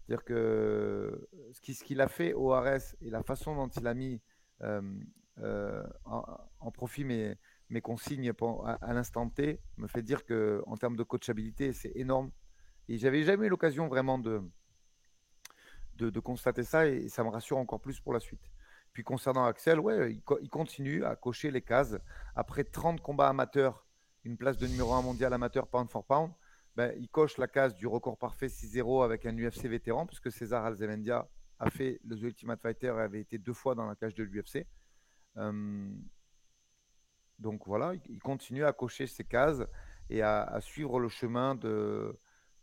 C'est-à-dire que ce qu'il a fait au RS et la façon dont il a mis euh, en profit mes consignes à l'instant T me fait dire qu'en termes de coachabilité, c'est énorme. Et j'avais jamais eu l'occasion vraiment de constater ça et ça me rassure encore plus pour la suite. Puis concernant Axel, ouais, il continue à cocher les cases. Après 30 combats amateurs, une place de numéro 1 mondial amateur pound for pound, ben, il coche la case du record parfait 6-0 avec un UFC vétéran, puisque César Alzemendia a fait le The Ultimate Fighter et avait été 2 fois dans la cage de l'UFC. Donc voilà, il continue à cocher ses cases et à suivre le chemin de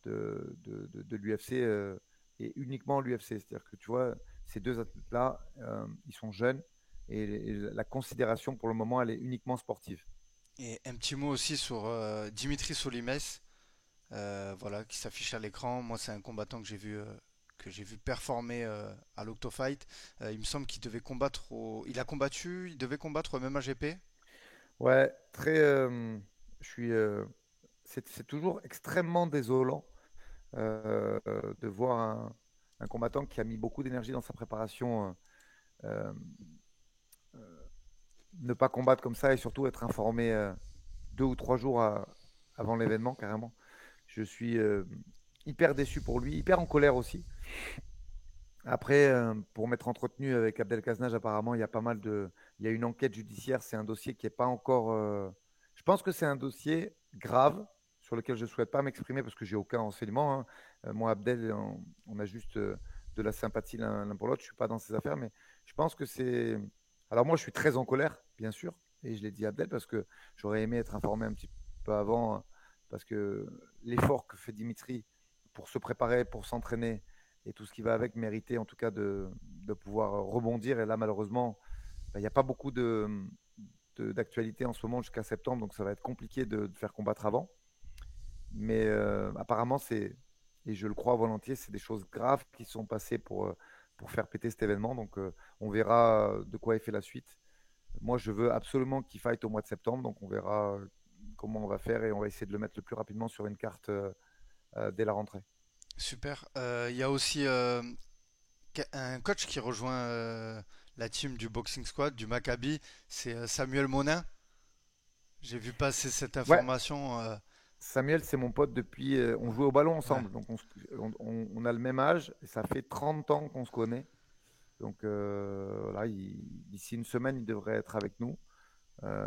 l'UFC et uniquement l'UFC. C'est-à-dire que tu vois, ces deux athlètes-là, ils sont jeunes et la considération pour le moment, elle est uniquement sportive. Et un petit mot aussi sur Dimitri Solimès, voilà, qui s'affiche à l'écran. Moi, c'est un combattant que j'ai vu performer à l'Octofight. Il me semble qu'il devait combattre il devait combattre au MMAGP. Ouais, très. Je suis. C'est toujours extrêmement désolant de voir un combattant qui a mis beaucoup d'énergie dans sa préparation euh, ne pas combattre comme ça et surtout être informé 2 ou 3 jours avant l'événement, carrément. Je suis hyper déçu pour lui, hyper en colère aussi. Après, pour m'être entretenu avec Abdel Kaznaj, apparemment, il y a une enquête judiciaire. C'est un dossier qui n'est pas encore. Je pense que c'est un dossier grave sur lequel je ne souhaite pas m'exprimer parce que j'ai aucun renseignement, hein. Moi, Abdel, on a juste de la sympathie l'un pour l'autre. Je ne suis pas dans ces affaires, mais je pense que c'est. Alors moi, je suis très en colère, bien sûr, et je l'ai dit à Abdel parce que j'aurais aimé être informé un petit peu avant, hein, parce que l'effort que fait Dimitri pour se préparer, pour s'entraîner et tout ce qui va avec mériter en tout cas de pouvoir rebondir. Et là, malheureusement, il n'y a pas beaucoup d'actualité en ce moment jusqu'à septembre, donc ça va être compliqué de faire combattre avant. Mais apparemment, et je le crois volontiers, c'est des choses graves qui sont passées pour faire péter cet événement. Donc on verra de quoi est fait la suite. Moi, je veux absolument qu'il fight au mois de septembre, donc on verra comment on va faire et on va essayer de le mettre le plus rapidement sur une carte dès la rentrée. Super. Il y a aussi un coach qui rejoint la team du Boxing Squad, du Maccabi. C'est Samuel Monin. J'ai vu passer cette Ouais, information. Samuel, c'est mon pote depuis. On jouait au ballon Ouais. ensemble, donc on a le même âge. Et ça fait 30 ans qu'on se connaît. Donc là, d'ici une semaine, il devrait être avec nous.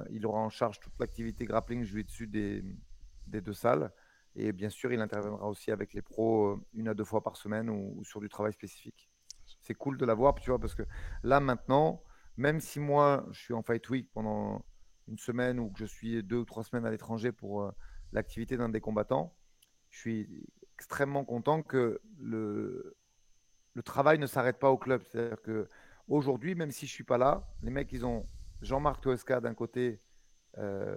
Il aura en charge toute l'activité grappling. Je lui ai dessus des 2 salles. Et bien sûr, il interviendra aussi avec les pros 1 à 2 fois par semaine ou sur du travail spécifique. C'est cool de l'avoir, tu vois, parce que là, maintenant, même si moi, je suis en Fight Week pendant une semaine ou que je suis 2 ou 3 semaines à l'étranger pour l'activité d'un des combattants, je suis extrêmement content que le travail ne s'arrête pas au club. C'est-à-dire que aujourd'hui, même si je suis pas là, les mecs, ils ont Jean-Marc Toesca d'un côté,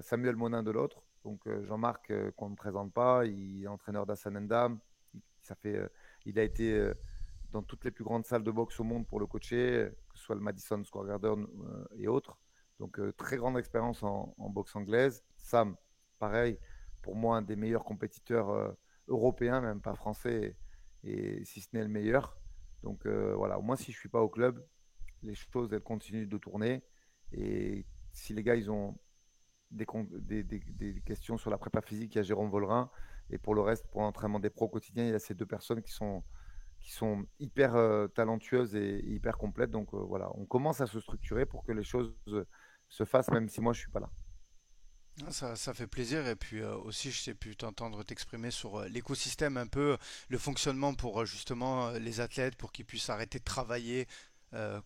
Samuel Monin de l'autre. Donc Jean-Marc, qu'on ne présente pas, il est entraîneur d'Hassan Ndam. Il a été dans toutes les plus grandes salles de boxe au monde pour le coacher, que ce soit le Madison Square Garden et autres. Donc très grande expérience en boxe anglaise. Sam, pareil, pour moi un des meilleurs compétiteurs européens, même pas français, et si ce n'est le meilleur. Donc voilà, au moins si je ne suis pas au club, les choses elles continuent de tourner et si les gars, ils ont des questions sur la prépa physique, il y a Jérôme Vollerin. Et pour le reste, pour l'entraînement des pros au quotidien, il y a ces deux personnes qui sont hyper talentueuses et hyper complètes. Donc voilà, on commence à se structurer pour que les choses se fassent, même si moi, je ne suis pas là. Ah, ça fait plaisir et puis aussi je t'ai pu t'entendre t'exprimer sur l'écosystème un peu, le fonctionnement pour justement les athlètes pour qu'ils puissent arrêter de travailler,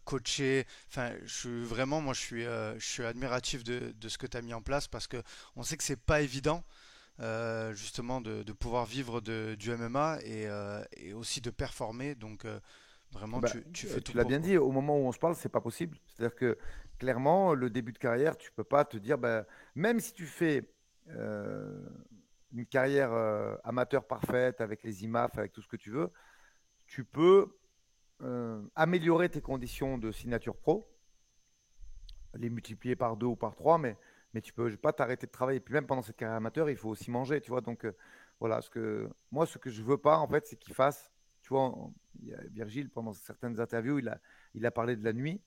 coacher. Enfin, moi je suis admiratif de ce que tu as mis en place parce que on sait que c'est pas évident justement de pouvoir vivre du MMA et aussi de performer. Donc vraiment Bah, tu fais tout tu l'as pour bien quoi. dit, au moment où on se parle, c'est pas possible. C'est-à-dire que clairement, le début de carrière, tu peux pas te dire, bah, même si tu fais euh, une carrière amateur parfaite avec les IMAF, avec tout ce que tu veux, tu peux améliorer tes conditions de signature pro, les multiplier par deux ou par trois, mais tu peux pas t'arrêter de travailler. Puis même pendant cette carrière amateur, il faut aussi manger, tu vois. Donc voilà, ce que je veux pas, en fait, c'est qu'il fasse, tu vois, il y a Virgile, pendant certaines interviews, il a parlé de la nuit.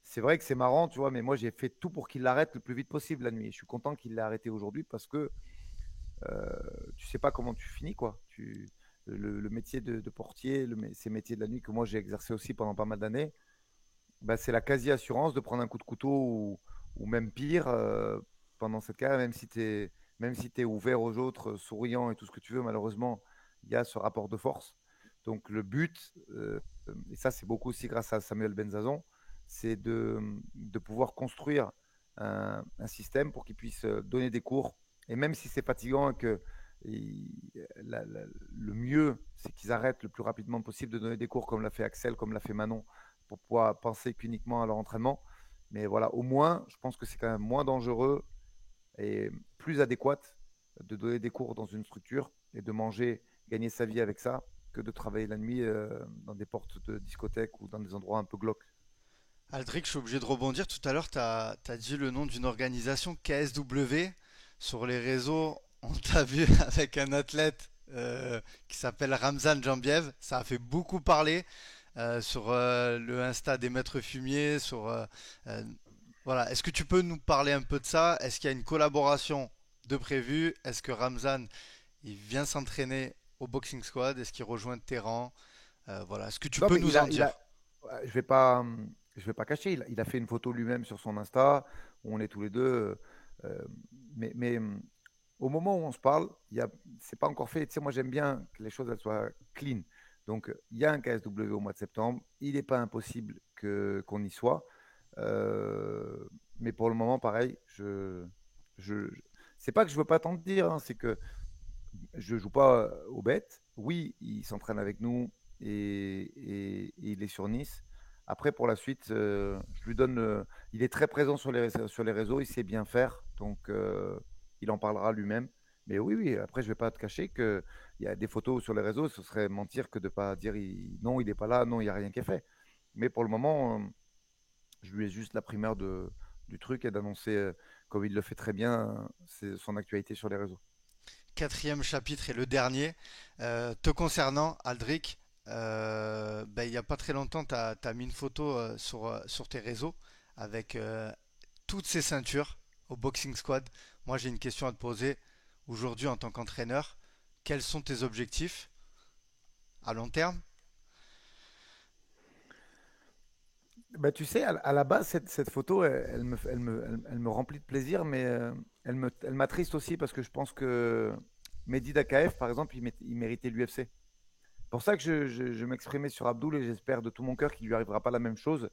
C'est vrai que c'est marrant, tu vois, mais moi, j'ai fait tout pour qu'il l'arrête le plus vite possible la nuit. Je suis content qu'il l'ait arrêté aujourd'hui parce que euh, tu sais pas comment tu finis, quoi. Le métier de portier, ces métiers de la nuit que moi j'ai exercé aussi pendant pas mal d'années, bah, c'est la quasi-assurance de prendre un coup de couteau ou même pire pendant cette carrière, même si tu es ouvert aux autres, souriant et tout ce que tu veux, malheureusement, il y a ce rapport de force. Donc le but, et ça c'est beaucoup aussi grâce à Samuel Benzazon, c'est de pouvoir construire un système pour qu'il puisse donner des cours. Et même si c'est fatigant et que il- le mieux, c'est qu'ils arrêtent le plus rapidement possible de donner des cours comme l'a fait Axel, comme l'a fait Manon, pour pouvoir penser qu'uniquement à leur entraînement. Mais voilà, au moins, je pense que c'est quand même moins dangereux et plus adéquat de donner des cours dans une structure et de manger, gagner sa vie avec ça, que de travailler la nuit dans des portes de discothèques ou dans des endroits un peu glauques. Aldric, je suis obligé de rebondir. Tout à l'heure, tu as dit le nom d'une organisation KSW. Sur les réseaux, on t'a vu avec un athlète qui s'appelle Ramzan Jambiev. Ça a fait beaucoup parler sur le Insta des maîtres fumiers. Euh, voilà. Est-ce que tu peux nous parler un peu de ça? Est-ce qu'il y a une collaboration de prévu? Est-ce que Ramzan il vient s'entraîner au Boxing Squad? Est-ce qu'il rejoint tes rangs? Voilà. Est-ce que tu Non, peux mais nous en dire? je vais pas cacher, il a fait une photo lui-même sur son Insta, où on est tous les deux. euh, mais au moment où on se parle, c'est pas encore fait. Tu sais, moi, j'aime bien que les choses elles soient clean. Donc, il y a un KSW au mois de septembre. Il n'est pas impossible qu'on y soit. Euh, mais pour le moment, pareil, c'est pas que je veux pas t'en dire, hein, c'est que je joue pas aux bêtes. Oui, il s'entraîne avec nous et il est sur Nice. Après, pour la suite, je lui donne. Il est très présent sur les réseaux, il sait bien faire, donc il en parlera lui-même. Mais oui, oui, après, je vais pas te cacher qu'il y a des photos sur les réseaux, ce serait mentir que de pas dire non, il n'est pas là, non, il n'y a rien qui est fait. Mais pour le moment, je lui ai juste la primeur du truc et d'annoncer, comme il le fait très bien, son actualité sur les réseaux. Quatrième chapitre et le dernier. Te concernant, Aldric, il n'y a pas très longtemps, tu as mis une photo sur tes réseaux avec toutes ces ceintures au Boxing Squad. Moi, j'ai une question à te poser. Aujourd'hui, en tant qu'entraîneur, quels sont tes objectifs à long terme? Bah, tu sais, à la base, cette photo, elle me remplit de plaisir, mais elle m'attriste aussi parce que je pense que Mehdi Dakaev, par exemple, il méritait l'UFC. C'est pour ça que je m'exprimais sur Abdul et j'espère de tout mon cœur qu'il lui arrivera pas la même chose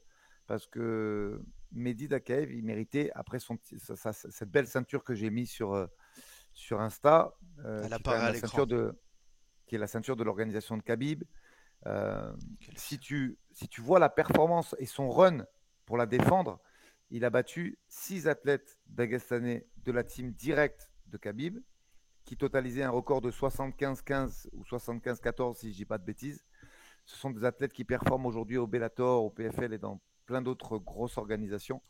parce que Mehdi Dakaev, il méritait, après cette belle ceinture que j'ai mise sur Insta, Elle qui est quand apparaît même à l'écran. qui est la ceinture de l'organisation de Khabib. Euh, Quel- si tu vois la performance et son run pour la défendre, il a battu 6 athlètes dagestanais de la team directe de Khabib, qui totalisait un record de 75-15 ou 75-14, si je ne dis pas de bêtises. Ce sont des athlètes qui performent aujourd'hui au Bellator, au PFL et dans plein d'autres grosses organisations.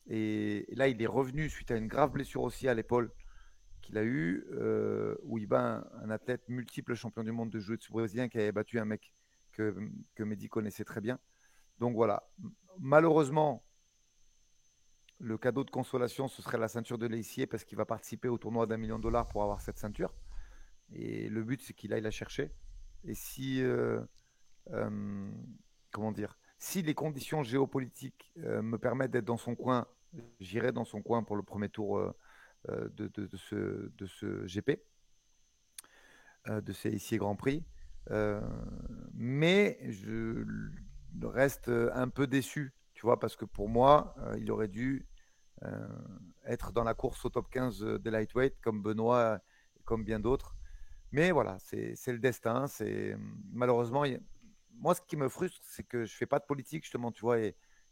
Et là, il est revenu suite à une grave blessure aussi à l'épaule qu'il a eu, où il bat un athlète multiple champion du monde de jiu-jitsu brésilien qui avait battu un mec que Mehdi connaissait très bien. Donc voilà, malheureusement, le cadeau de consolation, ce serait la ceinture de l'ACA parce qu'il va participer au tournoi d'1 million de dollars pour avoir cette ceinture. Et le but, c'est qu'il aille la chercher. Et si, euh, comment dire, si les conditions géopolitiques me permettent d'être dans son coin, j'irai dans son coin pour le premier tour de ce GP, de ces ici Grand Prix. Euh, mais je reste un peu déçu, tu vois, parce que pour moi, il aurait dû euh, être dans la course au top 15 des lightweight, comme Benoît, comme bien d'autres. Mais voilà, c'est le destin. Malheureusement, moi, ce qui me frustre, c'est que je fais pas de politique, justement, tu vois.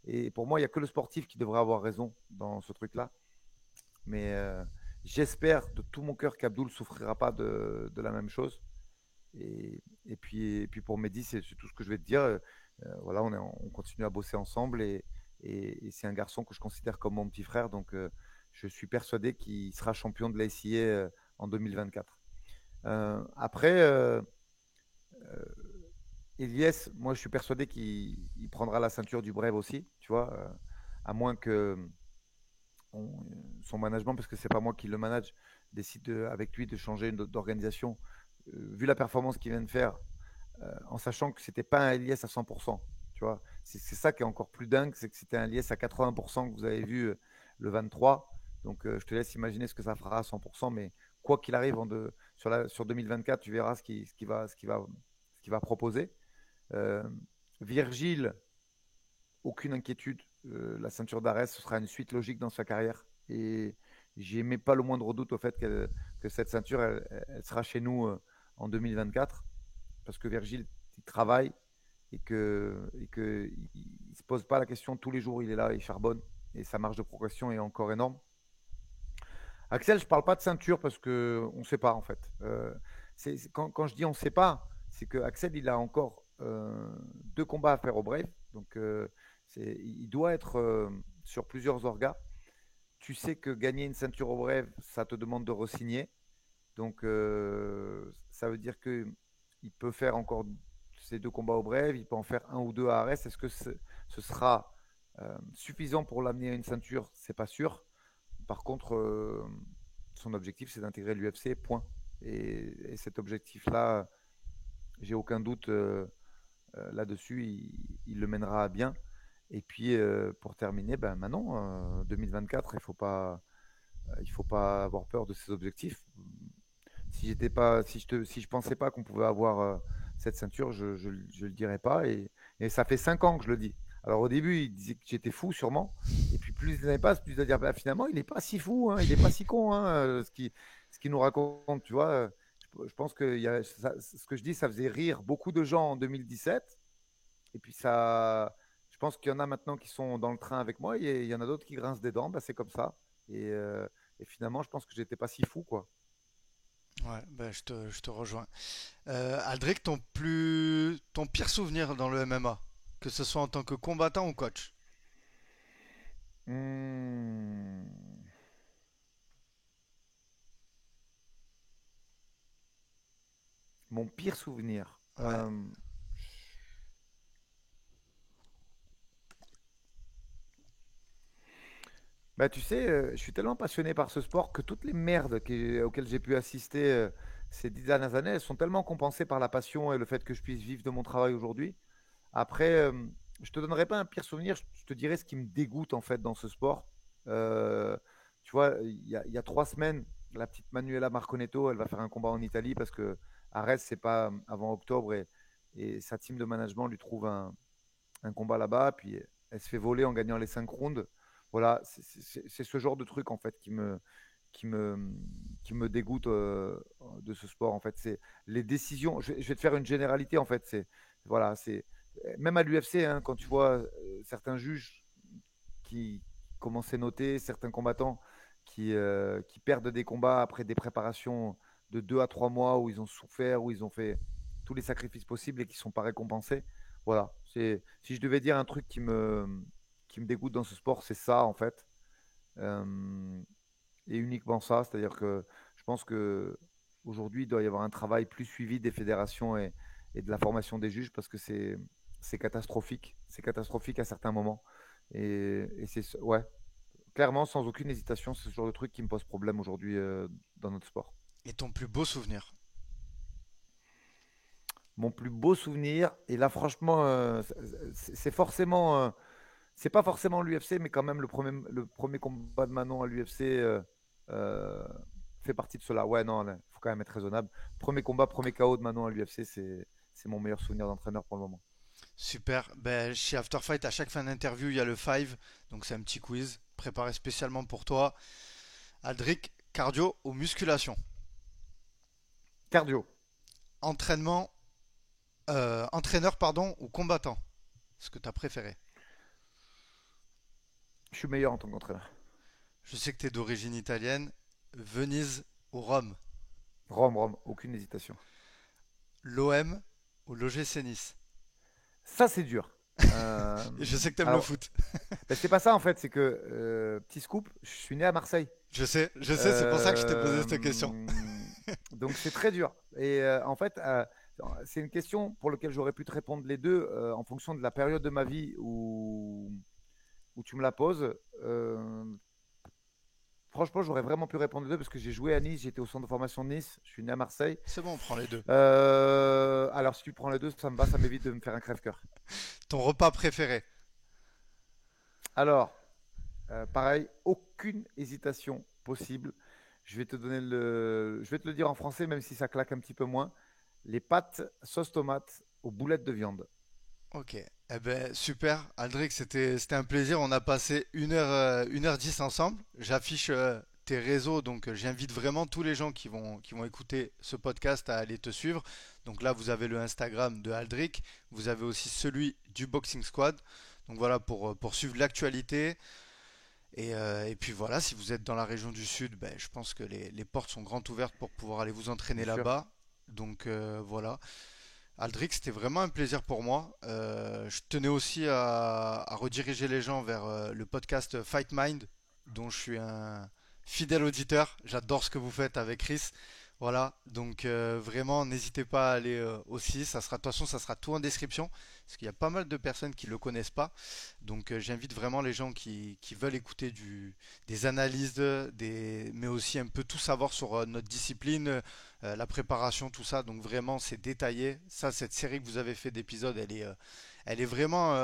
Et pour moi, il n'y a que le sportif qui devrait avoir raison dans ce truc-là. Mais j'espère de tout mon cœur qu'Abdoul souffrira pas de la même chose. Et puis pour Mehdi, c'est tout ce que je vais te dire. Voilà, on continue à bosser ensemble et c'est un garçon que je considère comme mon petit frère. Donc, je suis persuadé qu'il sera champion de l'ACA en 2024. Après, euh, Elias, moi, je suis persuadé qu'il prendra la ceinture du Brève aussi, tu vois, à moins que son management, parce que c'est pas moi qui le manage, décide avec lui de changer d'organisation. Vu la performance qu'il vient de faire, en sachant que c'était pas un Elias à 100%, tu vois, c'est ça qui est encore plus dingue, c'est que c'était un Elias à 80% que vous avez vu le 23. Donc, je te laisse imaginer ce que ça fera à 100%, mais quoi qu'il arrive sur 2024, tu verras ce qu'il va proposer. Euh, Virgile, aucune inquiétude. La ceinture d'Arès, ce sera une suite logique dans sa carrière. Et j'ai même pas le moindre doute au fait que cette ceinture, elle sera chez nous en 2024. Parce que Virgile, il travaille et que il se pose pas la question tous les jours. Il est là, il charbonne. Et sa marge de progression est encore énorme. Axel, je parle pas de ceinture parce que on ne sait pas en fait. Quand je dis on ne sait pas, c'est que Axel il a encore 2 combats à faire au Brave, donc il doit être sur plusieurs orgas. Tu sais que gagner une ceinture au Brave, ça te demande de re-signer, donc ça veut dire que il peut faire encore ces 2 combats au Brave, il peut en faire un ou deux à Arès. Est-ce que ce sera suffisant pour l'amener à une ceinture? C'est pas sûr. Par contre, son objectif, c'est d'intégrer l'UFC, point. Et cet objectif-là, j'ai aucun doute là-dessus, il le mènera à bien. Et puis, pour terminer, ben, maintenant, 2024, il faut pas avoir peur de ses objectifs. Si je pensais pas qu'on pouvait avoir cette ceinture, je le dirais pas. Et ça fait 5 ans que je le dis. Alors au début, il disait que j'étais fou, sûrement. Et puis plus les années passent, plus il va dire bah, finalement, il n'est pas si fou, hein, il n'est pas si con, hein, ce qu'il nous raconte, tu vois. Je pense que ce que je dis, ça faisait rire beaucoup de gens en 2017. Et puis je pense qu'il y en a maintenant qui sont dans le train avec moi. Et il y en a d'autres qui grincent des dents. Bah, c'est comme ça. Et finalement, je pense que j'étais pas si fou, quoi. Ouais, ben, je te rejoins. Aldric, ton pire souvenir dans le MMA, que ce soit en tant que combattant ou coach. Hmm. Mon pire souvenir. Ouais, Bah, tu sais, je suis tellement passionné par ce sport que toutes les merdes auxquelles j'ai pu assister ces 10 dernières années, elles sont tellement compensées par la passion et le fait que je puisse vivre de mon travail aujourd'hui. Après, je te donnerai pas un pire souvenir, je te dirai ce qui me dégoûte en fait dans ce sport. Euh, Tu vois, il y a 3 semaines, la petite Manuela Marconetto, elle va faire un combat en Italie parce que Arès, c'est pas avant octobre et sa team de management lui trouve un combat là-bas, puis elle se fait voler en gagnant les 5 rounds. Voilà, c'est ce genre de truc en fait qui me, qui me dégoûte de ce sport. En fait, c'est les décisions. Je vais te faire une généralité en fait. Voilà, c'est même à l'UFC hein, quand tu vois certains juges qui commencent à noter certains combattants qui perdent des combats après des préparations de 2 à 3 mois où ils ont souffert, où ils ont fait tous les sacrifices possibles et qui ne sont pas récompensés. Voilà. Si je devais dire un truc qui me dégoûte dans ce sport, c'est ça en fait. Euh, et uniquement ça. C'est-à-dire que je pense que aujourd'hui, il doit y avoir un travail plus suivi des fédérations et de la formation des juges parce que c'est catastrophique. C'est catastrophique à certains moments. Et c'est ouais, Clairement, sans aucune hésitation, c'est ce genre de truc qui me pose problème aujourd'hui dans notre sport. Et ton plus beau souvenir? Mon plus beau souvenir, et là franchement, c'est forcément, c'est pas forcément l'UFC, mais quand même le premier combat de Manon à l'UFC euh, fait partie de cela. Ouais, non, il faut quand même être raisonnable. Premier combat, premier KO de Manon à l'UFC, c'est mon meilleur souvenir d'entraîneur pour le moment. Super. Ben, chez After Fight, à chaque fin d'interview, il y a le 5. Donc c'est un petit quiz préparé spécialement pour toi. Aldric, cardio ou musculation? Cardio, Entraînement, entraîneur pardon ou combattant? Ce que tu as préféré? je suis meilleur en tant qu'entraîneur. Je sais que tu es d'origine italienne. Venise ou Rome? Rome, Rome, aucune hésitation. L'OM ou l'OGC Nice? Ça, c'est dur. Euh, Et je sais que tu aimes le alors, foot. ben, c'est pas ça en fait, c'est que, petit scoop, je suis né à Marseille. Je sais, c'est pour ça que je t'ai posé cette question. Donc c'est très dur. Et en fait, c'est une question pour laquelle j'aurais pu te répondre les deux en fonction de la période de ma vie où tu me la poses. Franchement, j'aurais vraiment pu répondre les deux parce que j'ai joué à Nice, j'étais au centre de formation de Nice, je suis né à Marseille. C'est bon, on prend les deux. Alors si tu prends les deux, ça me va, ça m'évite de me faire un crève-cœur. Ton repas préféré? Alors, pareil, aucune hésitation possible. Je vais te le dire en français, même si ça claque un petit peu moins. Les pâtes sauce tomate aux boulettes de viande. Ok. Eh ben, super. Aldric, c'était un plaisir. On a passé 1h10 ensemble. J'affiche tes réseaux, donc j'invite vraiment tous les gens qui vont écouter ce podcast à aller te suivre. Donc là, vous avez le Instagram de Aldric. Vous avez aussi celui du Boxing Squad. Donc voilà, pour suivre l'actualité. Et puis voilà, si vous êtes dans la région du Sud, ben, je pense que les portes sont grandes ouvertes pour pouvoir aller vous entraîner Bien sûr. là-bas. Donc voilà. Aldric, c'était vraiment un plaisir pour moi. Je tenais aussi à rediriger les gens vers le podcast Fight Mind, dont je suis un fidèle auditeur. J'adore ce que vous faites avec Chris. Voilà, donc vraiment, n'hésitez pas à aller aussi. Ça sera, de toute façon, ça sera tout en description, parce qu'il y a pas mal de personnes qui ne le connaissent pas. Donc j'invite vraiment les gens qui veulent écouter des analyses, mais aussi un peu tout savoir sur notre discipline, la préparation, tout ça. Donc vraiment, c'est détaillé. Ça, cette série que vous avez fait d'épisodes, elle est vraiment,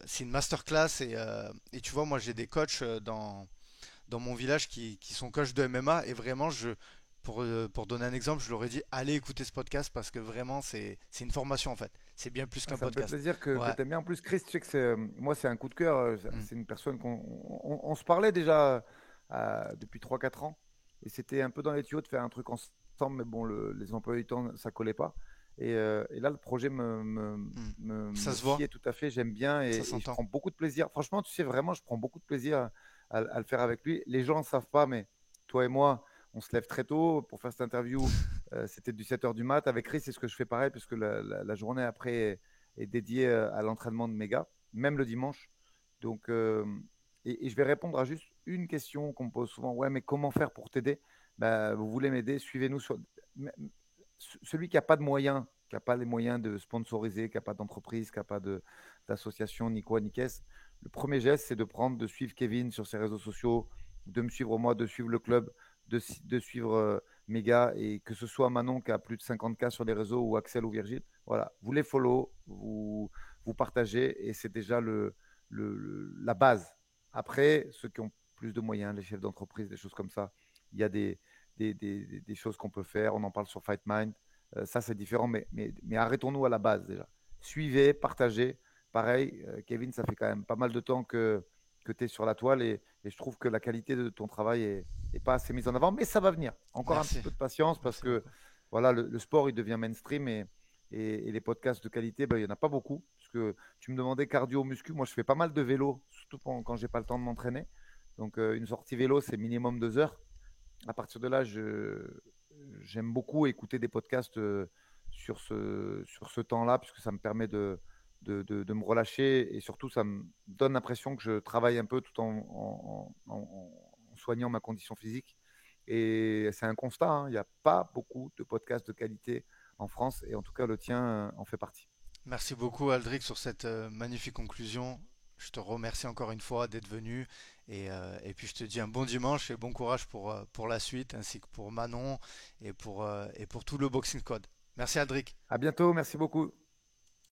c'est une masterclass. Et tu vois, moi, j'ai des coachs dans mon village qui sont coachs de MMA. Et vraiment, pour donner un exemple, je leur ai dit, allez écouter ce podcast parce que vraiment, c'est une formation en fait. C'est bien plus Ah, qu'un ça me fait podcast. plaisir que Ouais. tu aimes bien. En plus, Chris, tu sais que moi, c'est un coup de cœur. Mm. C'est une personne on se parlait déjà depuis 3 4 ans. Et c'était un peu dans les tuyaux de faire un truc ensemble. Mais bon, les emplois du temps, ça collait pas. Et là, le projet Mm. Ça me se voit, sied tout à fait. J'aime bien ça et je s'entend. prends beaucoup de plaisir. Franchement, tu sais, vraiment, je prends beaucoup de plaisir à le faire avec lui. Les gens ne savent pas, mais toi et moi, on se lève très tôt pour faire cette interview. C'était du 7 h du mat. Avec Chris, c'est ce que je fais pareil, puisque la journée après est dédiée à l'entraînement de mes gars, même le dimanche. Donc, et je vais répondre à juste une question qu'on me pose souvent. Ouais, mais comment faire pour t'aider? Ben, vous voulez m'aider? Suivez-nous sur. Celui qui n'a pas de moyens, qui n'a pas les moyens de sponsoriser, qui n'a pas d'entreprise, qui n'a pas d'association, ni quoi, ni caisse, le premier geste, c'est de suivre Kevin sur ses réseaux sociaux, de me suivre moi, de suivre le club, de suivre mes gars, et que ce soit Manon qui a plus de 50K sur les réseaux ou Axel ou Virgile, voilà, vous les follow, vous partagez, et c'est déjà la base. Après, ceux qui ont plus de moyens, les chefs d'entreprise, des choses comme ça, il y a des choses qu'on peut faire. On en parle sur Fight Mind. Ça, c'est différent, mais arrêtons-nous à la base déjà. Suivez, partagez. Pareil, Kevin, ça fait quand même pas mal de temps que tu es sur la toile et je trouve que la qualité de ton travail est pas assez mise en avant, mais ça va venir. Encore un petit Merci, peu de patience parce merci que beaucoup. voilà, le sport, il devient mainstream et les podcasts de qualité, ben, il n'y en a pas beaucoup. Parce que tu me demandais cardio, muscu. Moi, je fais pas mal de vélo, surtout quand j'ai pas le temps de m'entraîner. Donc, une sortie vélo, c'est minimum 2 heures. À partir de là, j'aime beaucoup écouter des podcasts sur ce temps-là, puisque ça me permet de me relâcher et surtout, ça me donne l'impression que je travaille un peu tout en soignant ma condition physique. Et c'est un constat, hein, il n'y a pas beaucoup de podcasts de qualité en France et en tout cas, le tien en fait partie. Merci beaucoup Aldric sur cette magnifique conclusion. Je te remercie encore une fois d'être venu et puis je te dis un bon dimanche et bon courage pour la suite ainsi que pour Manon et pour tout le Boxing Squad. Merci Aldric. À bientôt, merci beaucoup.